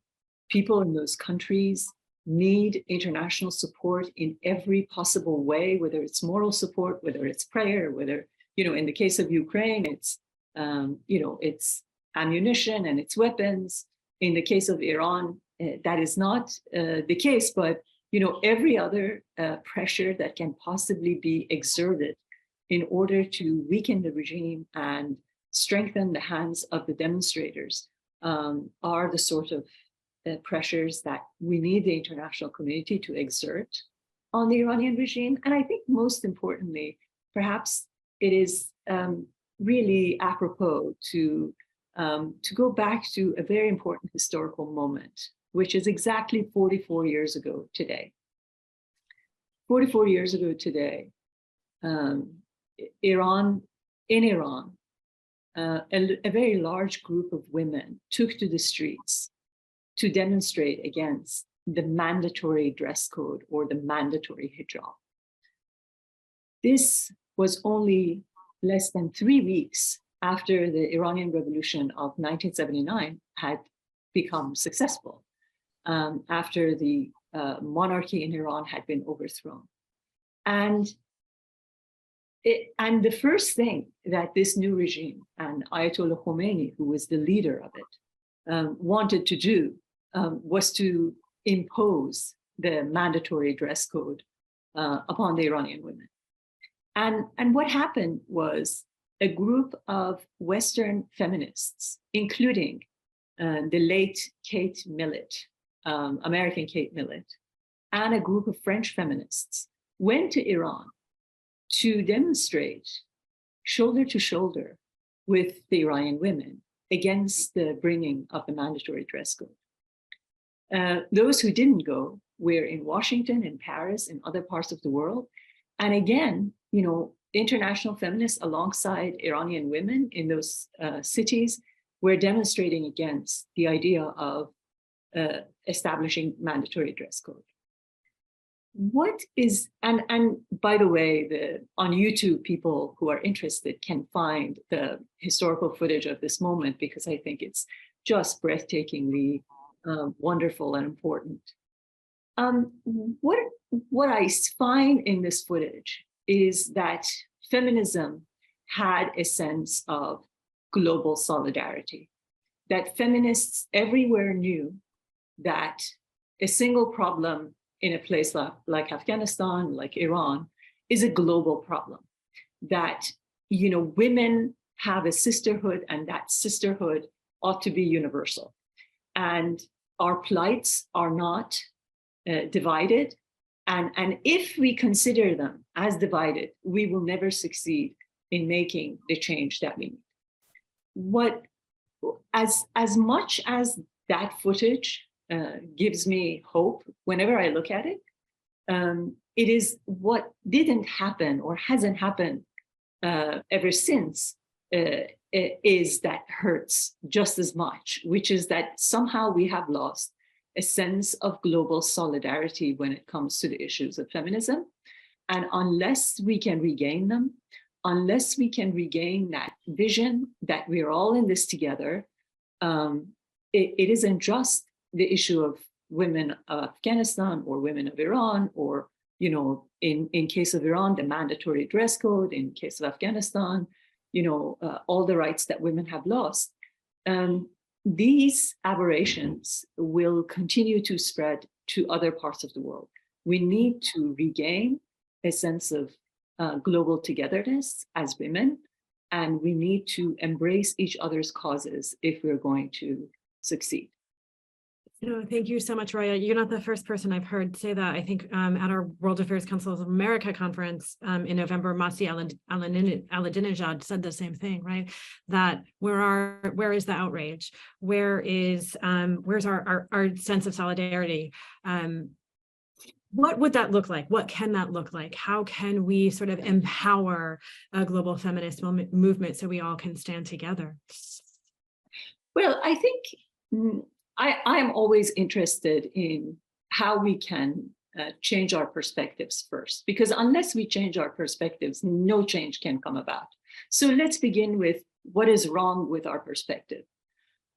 People in those countries need international support in every possible way, whether it's moral support, whether it's prayer, whether, you know, in the case of Ukraine, it's, you know, it's ammunition and it's weapons. In the case of Iran, that is not the case, but, you know, every other pressure that can possibly be exerted in order to weaken the regime and strengthen the hands of the demonstrators are the sort of pressures that we need the international community to exert on the Iranian regime. And I think most importantly, perhaps it is really apropos to go back to a very important historical moment, which is exactly 44 years ago today. 44 years ago today, in Iran, a very large group of women took to the streets to demonstrate against the mandatory dress code or the mandatory hijab. This was only less than 3 weeks after the Iranian Revolution of 1979 had become successful, after the monarchy in Iran had been overthrown. And the first thing that this new regime and Ayatollah Khomeini, who was the leader of it, wanted to do was to impose the mandatory dress code upon the Iranian women. And what happened was a group of Western feminists, including the late Kate Millett, American Kate Millett, and a group of French feminists went to Iran to demonstrate shoulder to shoulder with the Iranian women against the bringing of the mandatory dress code. Those who didn't go were in Washington, in Paris, in other parts of the world. And again, you know, international feminists alongside Iranian women in those cities were demonstrating against the idea of establishing mandatory dress code. What is, and by the way, on YouTube, people who are interested can find the historical footage of this moment, because I think it's just breathtakingly wonderful and important. What I find in this footage is that feminism had a sense of global solidarity, that feminists everywhere knew that a single problem in a place like Afghanistan, like Iran, is a global problem, that, you know, women have a sisterhood, and that sisterhood ought to be universal. And our plights are not divided. And if we consider them as divided, we will never succeed in making the change that we need. As much as that footage gives me hope whenever I look at it, it is what didn't happen or hasn't happened ever since is that hurts just as much, which is that somehow we have lost a sense of global solidarity when it comes to the issues of feminism. And unless we can regain them, unless we can regain that vision that we're all in this together, it isn't just the issue of women of Afghanistan or women of Iran, or, you know, in case of Iran, the mandatory dress code, in case of Afghanistan, you know, all the rights that women have lost. These aberrations will continue to spread to other parts of the world. We need to regain a sense of global togetherness as women, and we need to embrace each other's causes if we're going to succeed. No, thank you so much, Roya. You're not the first person I've heard say that. I think at our World Affairs Council of America conference in November, Masih Ahmadinejad said the same thing, right? That where is the outrage? Where's our sense of solidarity? What would that look like? What can that look like? How can we sort of empower a global feminist movement so we all can stand together? Well, I think I am always interested in how we can change our perspectives first, because unless we change our perspectives, no change can come about. So let's begin with what is wrong with our perspective.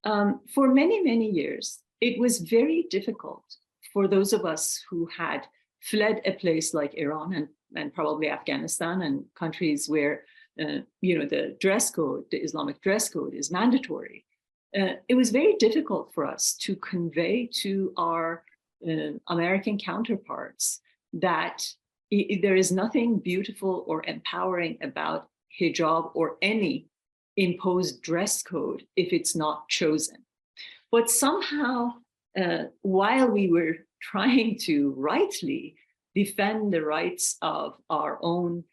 For many, many years, it was very difficult for those of us who had fled a place like Iran and probably Afghanistan and countries where you know, the dress code, the Islamic dress code is mandatory. It was very difficult for us to convey to our American counterparts that there is nothing beautiful or empowering about hijab or any imposed dress code if it's not chosen. But somehow while we were trying to rightly defend the rights of our own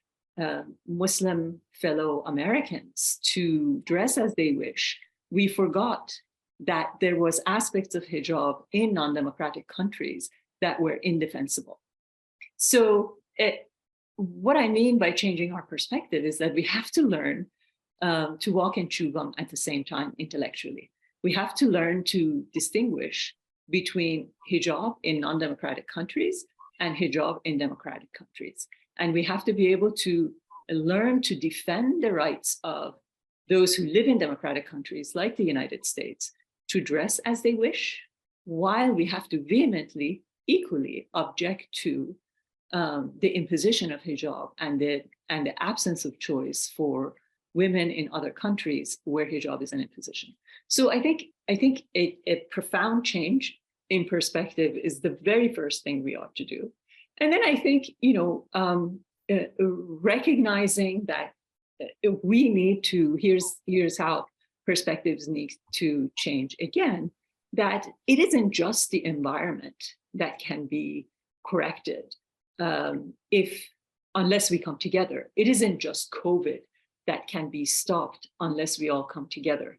Muslim fellow Americans to dress as they wish, we forgot that there was aspects of hijab in non-democratic countries that were indefensible. So what I mean by changing our perspective is that we have to learn to walk and chew gum at the same time intellectually. We have to learn to distinguish between hijab in non-democratic countries and hijab in democratic countries. And we have to be able to learn to defend the rights of those who live in democratic countries like the United States to dress as they wish, while we have to vehemently, equally object to the imposition of hijab and the absence of choice for women in other countries where hijab is an imposition. So I think a profound change in perspective is the very first thing we ought to do. And then I think, recognizing that we need to, here's how perspectives need to change again, that it isn't just the environment that can be corrected unless we come together. It isn't just COVID that can be stopped unless we all come together.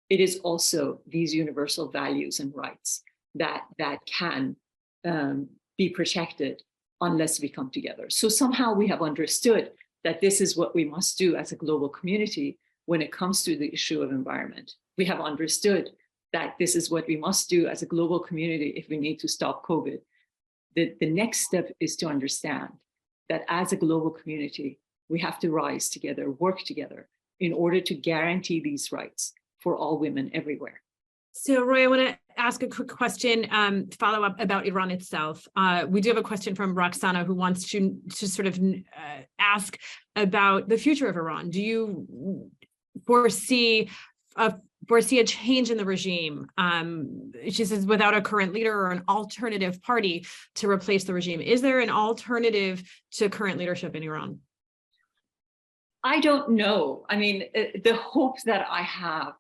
It is also these universal values and rights that can be protected unless we come together. So somehow we have understood that this is what we must do as a global community when it comes to the issue of environment. We have understood that this is what we must do as a global community if we need to stop COVID. The next step is to understand that as a global community, we have to rise together, work together in order to guarantee these rights for all women everywhere. So Roya, I want to ask a quick question, follow up about Iran itself. We do have a question from Roxana who wants to sort of ask about the future of Iran. Do you foresee a change in the regime? She says, without a current leader or an alternative party to replace the regime. Is there an alternative to current leadership in Iran? I don't know. I mean, the hope that I have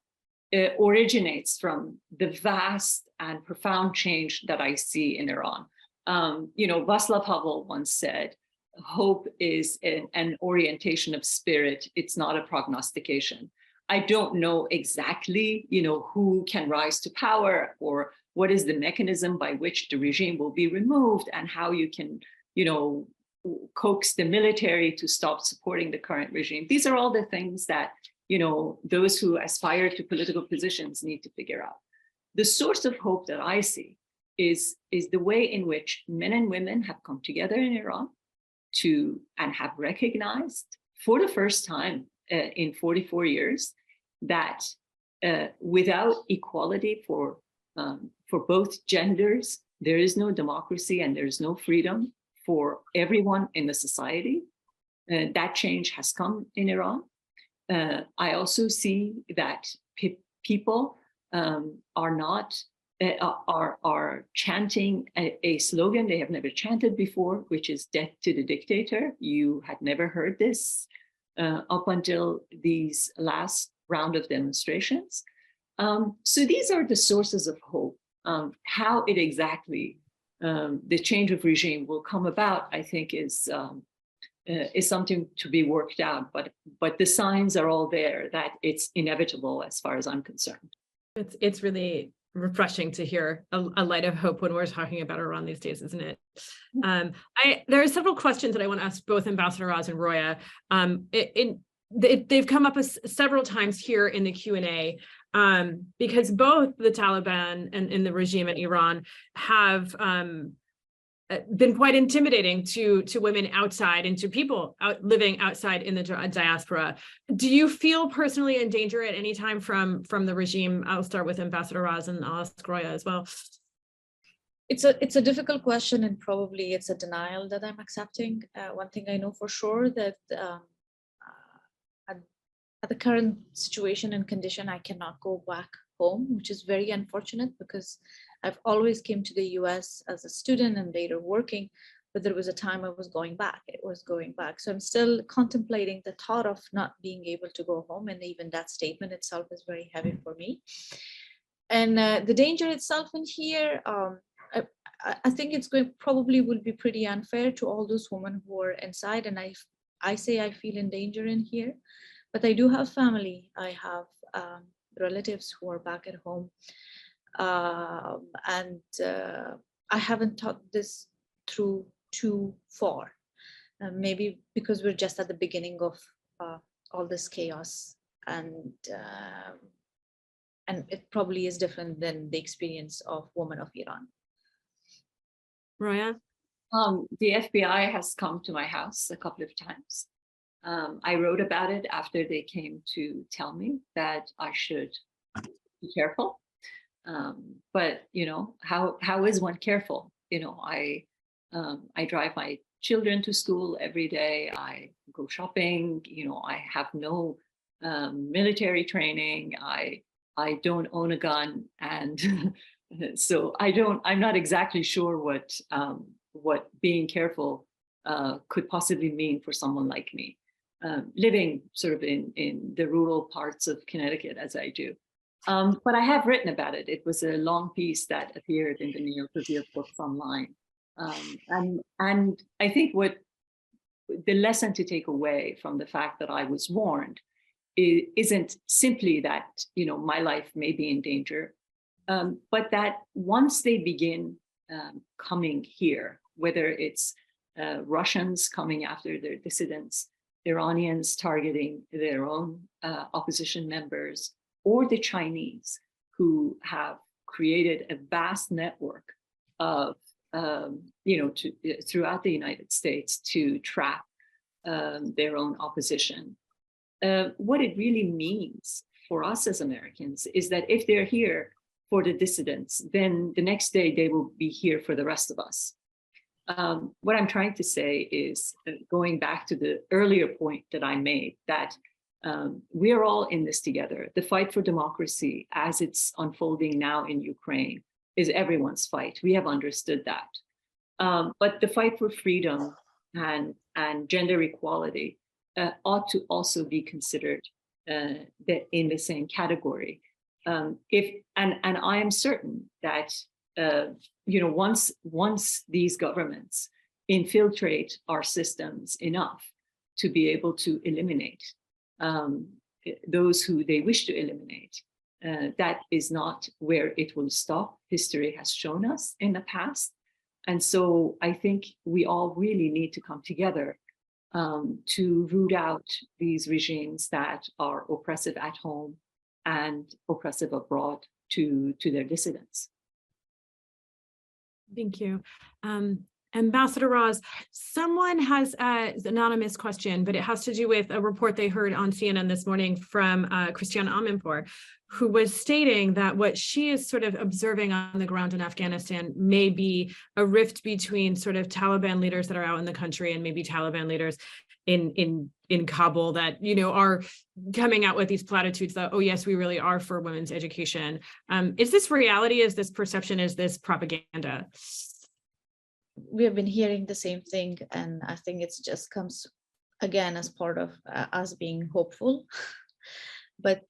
originates from the vast and profound change that I see in Iran. Václav Havel once said, hope is an orientation of spirit. It's not a prognostication. I don't know exactly, who can rise to power or what is the mechanism by which the regime will be removed and how you can, coax the military to stop supporting the current regime. These are all the things that, those who aspire to political positions need to figure out. The source of hope that I see is the way in which men and women have come together in Iran and have recognized for the first time in 44 years that without equality for both genders, there is no democracy and there is no freedom for everyone in the society. That change has come in Iran. I also see that people are chanting a slogan they have never chanted before, which is "Death to the dictator." You had never heard this up until these last round of demonstrations. So these are the sources of hope. How it exactly the change of regime will come about, I think, is something to be worked out. But the signs are all there that it's inevitable, as far as I'm concerned. It's really refreshing to hear a light of hope when we're talking about Iran these days, isn't it? There are several questions that I want to ask both Ambassador Raz and Roya. They've come up several times here in the Q&A because both the Taliban and the regime in Iran have been quite intimidating to women outside and to people living outside in the diaspora. Do you feel personally in danger at any time from the regime? I'll start with Ambassador Raz and I'll ask Roya as well. It's a difficult question, and probably it's a denial that I'm accepting. One thing I know for sure that at the current situation and condition, I cannot go back home, which is very unfortunate because I've always came to the US as a student and later working, but there was a time I was going back. So I'm still contemplating the thought of not being able to go home. And even that statement itself is very heavy for me. And the danger itself in here, I think it's going probably will be pretty unfair to all those women who are inside. And I say I feel in danger in here, but I do have family. I have relatives who are back at home. And I haven't thought this through too far. Maybe because we're just at the beginning of all this chaos, and it probably is different than the experience of women of Iran. Roya? The FBI has come to my house a couple of times. I wrote about it after they came to tell me that I should be careful. But you know, how is one careful? You know, I drive my children to school every day. I go shopping. You know, I have no military training. I don't own a gun, and so I'm not exactly sure what being careful could possibly mean for someone like me, living sort of in the rural parts of Connecticut as I do. But I have written about it. It was a long piece that appeared in the New York Review of Books online. And I think what the lesson to take away from the fact that I was warned isn't simply that, you know, my life may be in danger, but that once they begin coming here, whether it's Russians coming after their dissidents, Iranians targeting their own opposition members, or the Chinese, who have created a vast network of, you know, throughout the United States to trap their own opposition. What it really means for us as Americans is that if they're here for the dissidents, then the next day they will be here for the rest of us. What I'm trying to say is, going back to the earlier point that I made, that we are all in this together. The fight for democracy, as it's unfolding now in Ukraine, is everyone's fight. We have understood that. But the fight for freedom and gender equality ought to also be considered in the same category. And I am certain that you know, once these governments infiltrate our systems enough to be able to eliminate those who they wish to eliminate, that is not where it will stop. History has shown us in the past. And so I think we all really need to come together to root out these regimes that are oppressive at home and oppressive abroad to their dissidents. Thank you. Ambassador Raz, someone has an anonymous question, but it has to do with a report they heard on CNN this morning from Christiane Amanpour, who was stating that what she is sort of observing on the ground in Afghanistan may be a rift between sort of Taliban leaders that are out in the country and maybe Taliban leaders in Kabul that, you know, are coming out with these platitudes that, oh yes, we really are for women's education. Is this reality? Is this perception? Is this propaganda? We have been hearing the same thing, and I think it just comes again as part of us being hopeful. But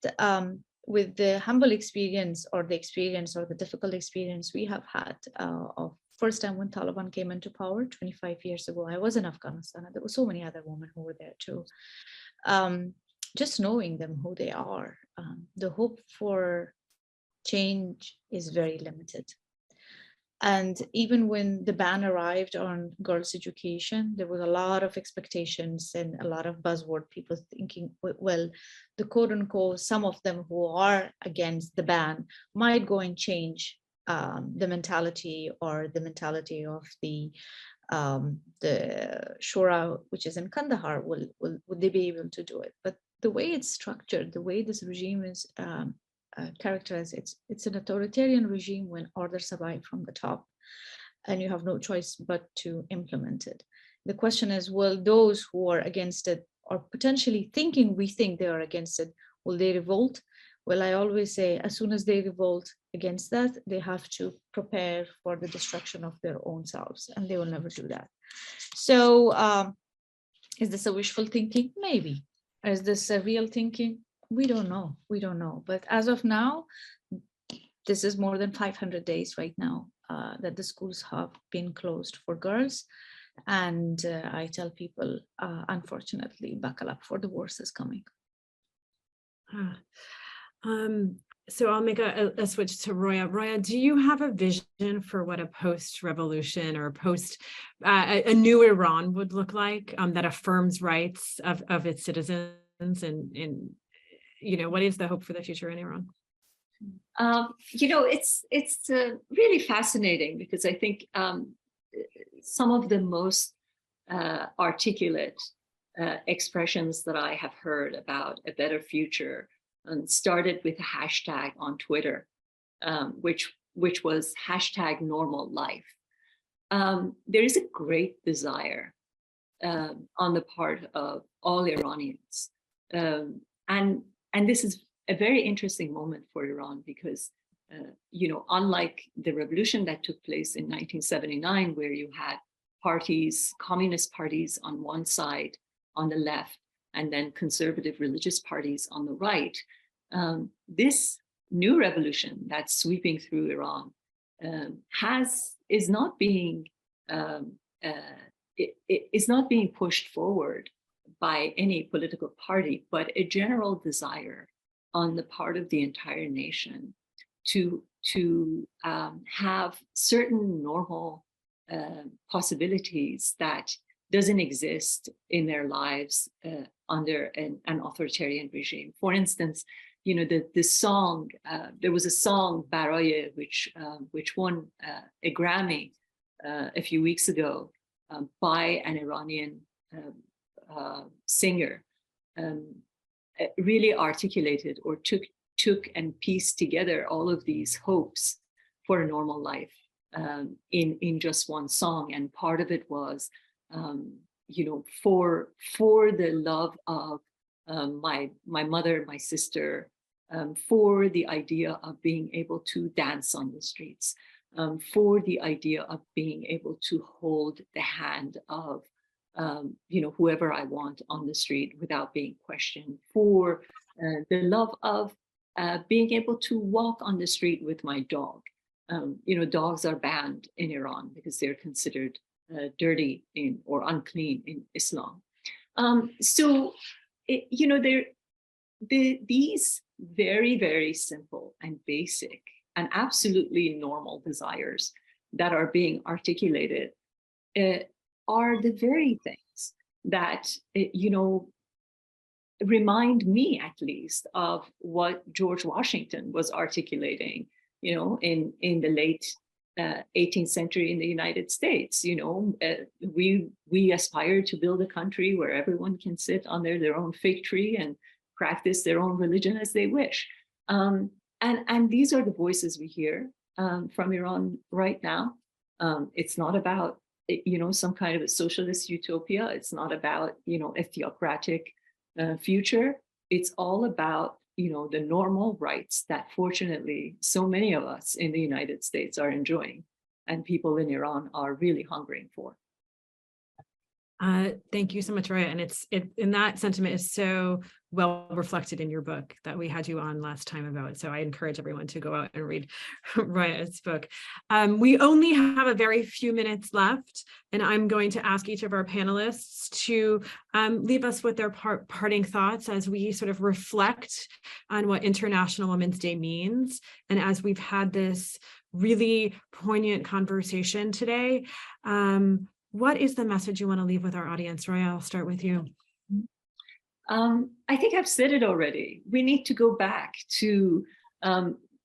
with the humble experience or the difficult experience we have had of first time when Taliban came into power 25 years ago, I was in Afghanistan, and there were so many other women who were there too. Just knowing them, who they are, the hope for change is very limited. And even when the ban arrived on girls' education, there was a lot of expectations and a lot of buzzword, people thinking, well, the quote unquote, some of them who are against the ban might go and change the mentality or the mentality of the Shura, which is in Kandahar, would they be able to do it? But the way it's structured, the way this regime is characterized, it's an authoritarian regime when orders arrive from the top and you have no choice but to implement it. The question is, will those who are against it or potentially we think they are against it, will they revolt? Well, I always say, as soon as they revolt against that, they have to prepare for the destruction of their own selves, and they will never do that. So is this a wishful thinking? Maybe. Is this a real thinking? We don't know. We don't know. But as of now, this is more than 500 days right now that the schools have been closed for girls. And I tell people, unfortunately, buckle up, for the worst is coming. So I'll make a switch to Roya. Roya, do you have a vision for what a post-revolution or a new Iran would look like, that affirms rights of its citizens? And what is the hope for the future in Iran? It's really fascinating, because I think some of the most articulate expressions that I have heard about a better future started with a hashtag on Twitter, which was #NormalLife. There is a great desire on the part of all Iranians, and this is a very interesting moment for Iran, because unlike the revolution that took place in 1979, where you had parties, communist parties on one side, on the left, and then conservative religious parties on the right, this new revolution that's sweeping through Iran is not being pushed forward by any political party, but a general desire on the part of the entire nation to have certain normal possibilities that doesn't exist in their lives under an authoritarian regime. For instance, the song, there was a song, Baraye, which won a Grammy a few weeks ago by an Iranian singer, really articulated or took and pieced together all of these hopes for a normal life in just one song. And part of it was, for the love of my mother, my sister, for the idea of being able to dance on the streets, for the idea of being able to hold the hand of whoever I want on the street without being questioned, for the love of being able to walk on the street with my dog. Dogs are banned in Iran because they're considered dirty or unclean in Islam. These very, very simple and basic and absolutely normal desires that are being articulated are the very things that, remind me at least of what George Washington was articulating, in the late 18th century in the United States. We aspire to build a country where everyone can sit under their own fig tree and practice their own religion as they wish. And these are the voices we hear from Iran right now. It's not about, some kind of a socialist utopia. It's not about, a theocratic future. It's all about, the normal rights that fortunately so many of us in the United States are enjoying and people in Iran are really hungering for. Thank you so much, Roya. And that sentiment is so well reflected in your book that we had you on last time about. So I encourage everyone to go out and read Roya's book. We only have a very few minutes left, and I'm going to ask each of our panelists to leave us with their parting thoughts as we sort of reflect on what International Women's Day means. And as we've had this really poignant conversation today, what is the message you want to leave with our audience? Roya, I'll start with you. I think I've said it already. We need to go back to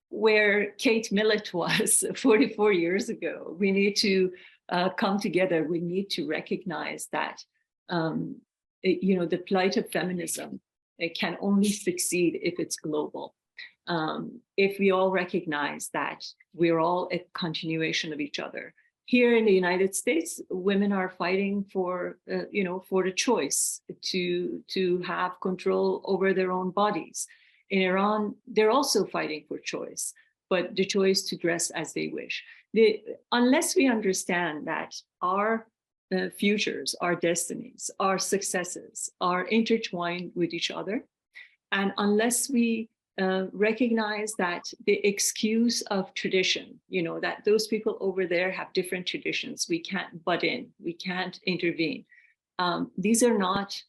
where Kate Millett was 44 years ago. We need to come together. We need to recognize that, the plight of feminism, it can only succeed if it's global. If we all recognize that we're all a continuation of each other. Here in the United States, women are fighting for, for the choice to have control over their own bodies. In Iran, they're also fighting for choice, but the choice to dress as they wish. Unless we understand that our futures, our destinies, our successes are intertwined with each other, and unless we recognize that the excuse of tradition, that those people over there have different traditions. We can't butt in, we can't intervene. These are not,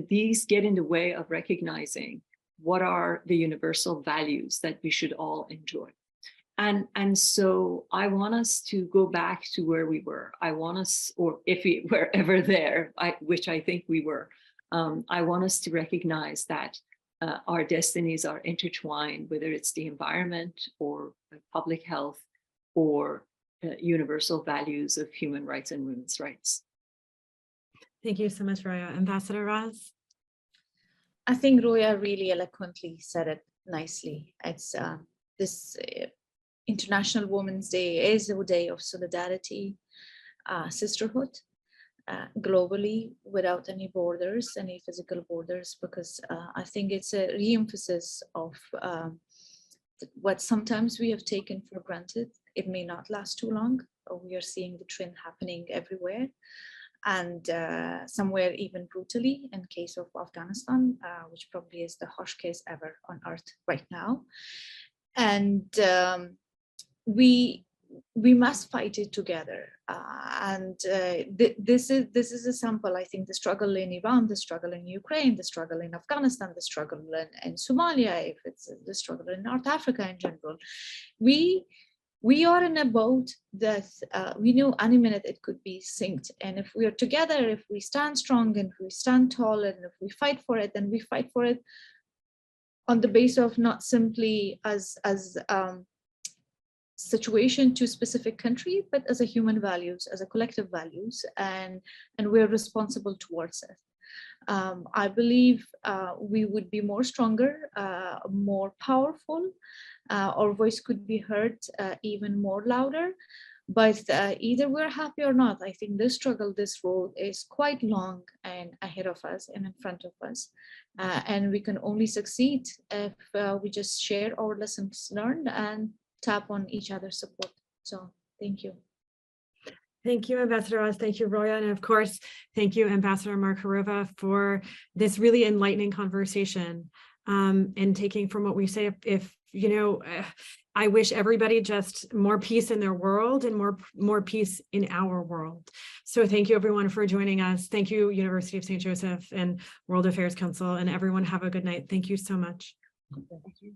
these get in the way of recognizing what are the universal values that we should all enjoy. And so I want us to go back to where we were. I want us, or if we were ever there, which I think we were, I want us to recognize that our destinies are intertwined, whether it's the environment or public health or universal values of human rights and women's rights. Thank you so much, Roya. Ambassador Raz? I think Roya really eloquently said it nicely. It's this International Women's Day is a day of solidarity, sisterhood, globally, without any borders, any physical borders, because I think it's a re-emphasis of what sometimes we have taken for granted. It may not last too long. We are seeing the trend happening everywhere, and somewhere even brutally in case of Afghanistan, which probably is the harsh case ever on earth right now. And we must fight it together. This is a sample. I think the struggle in Iran, the struggle in Ukraine, the struggle in Afghanistan, the struggle in Somalia, if it's the struggle in North Africa in general, we are in a boat that we know any minute it could be sinked. And if we are together, if we stand strong and if we stand tall and if we fight for it, then we fight for it on the base of not simply as situation to specific country, but as a human values, as a collective values, and we're responsible towards it. I believe we would be more stronger, more powerful. Our voice could be heard even more louder, but either we're happy or not, I think this struggle, this road is quite long and ahead of us and in front of us. And we can only succeed if we just share our lessons learned and tap on each other's support. So thank you. Thank you, Ambassador Raz. Thank you, Roya. And of course, thank you, Ambassador Markarova, for this really enlightening conversation and taking from what we say. If I wish everybody just more peace in their world and more peace in our world. So thank you, everyone, for joining us. Thank you, University of St. Joseph and World Affairs Council, and everyone have a good night. Thank you so much. Thank you.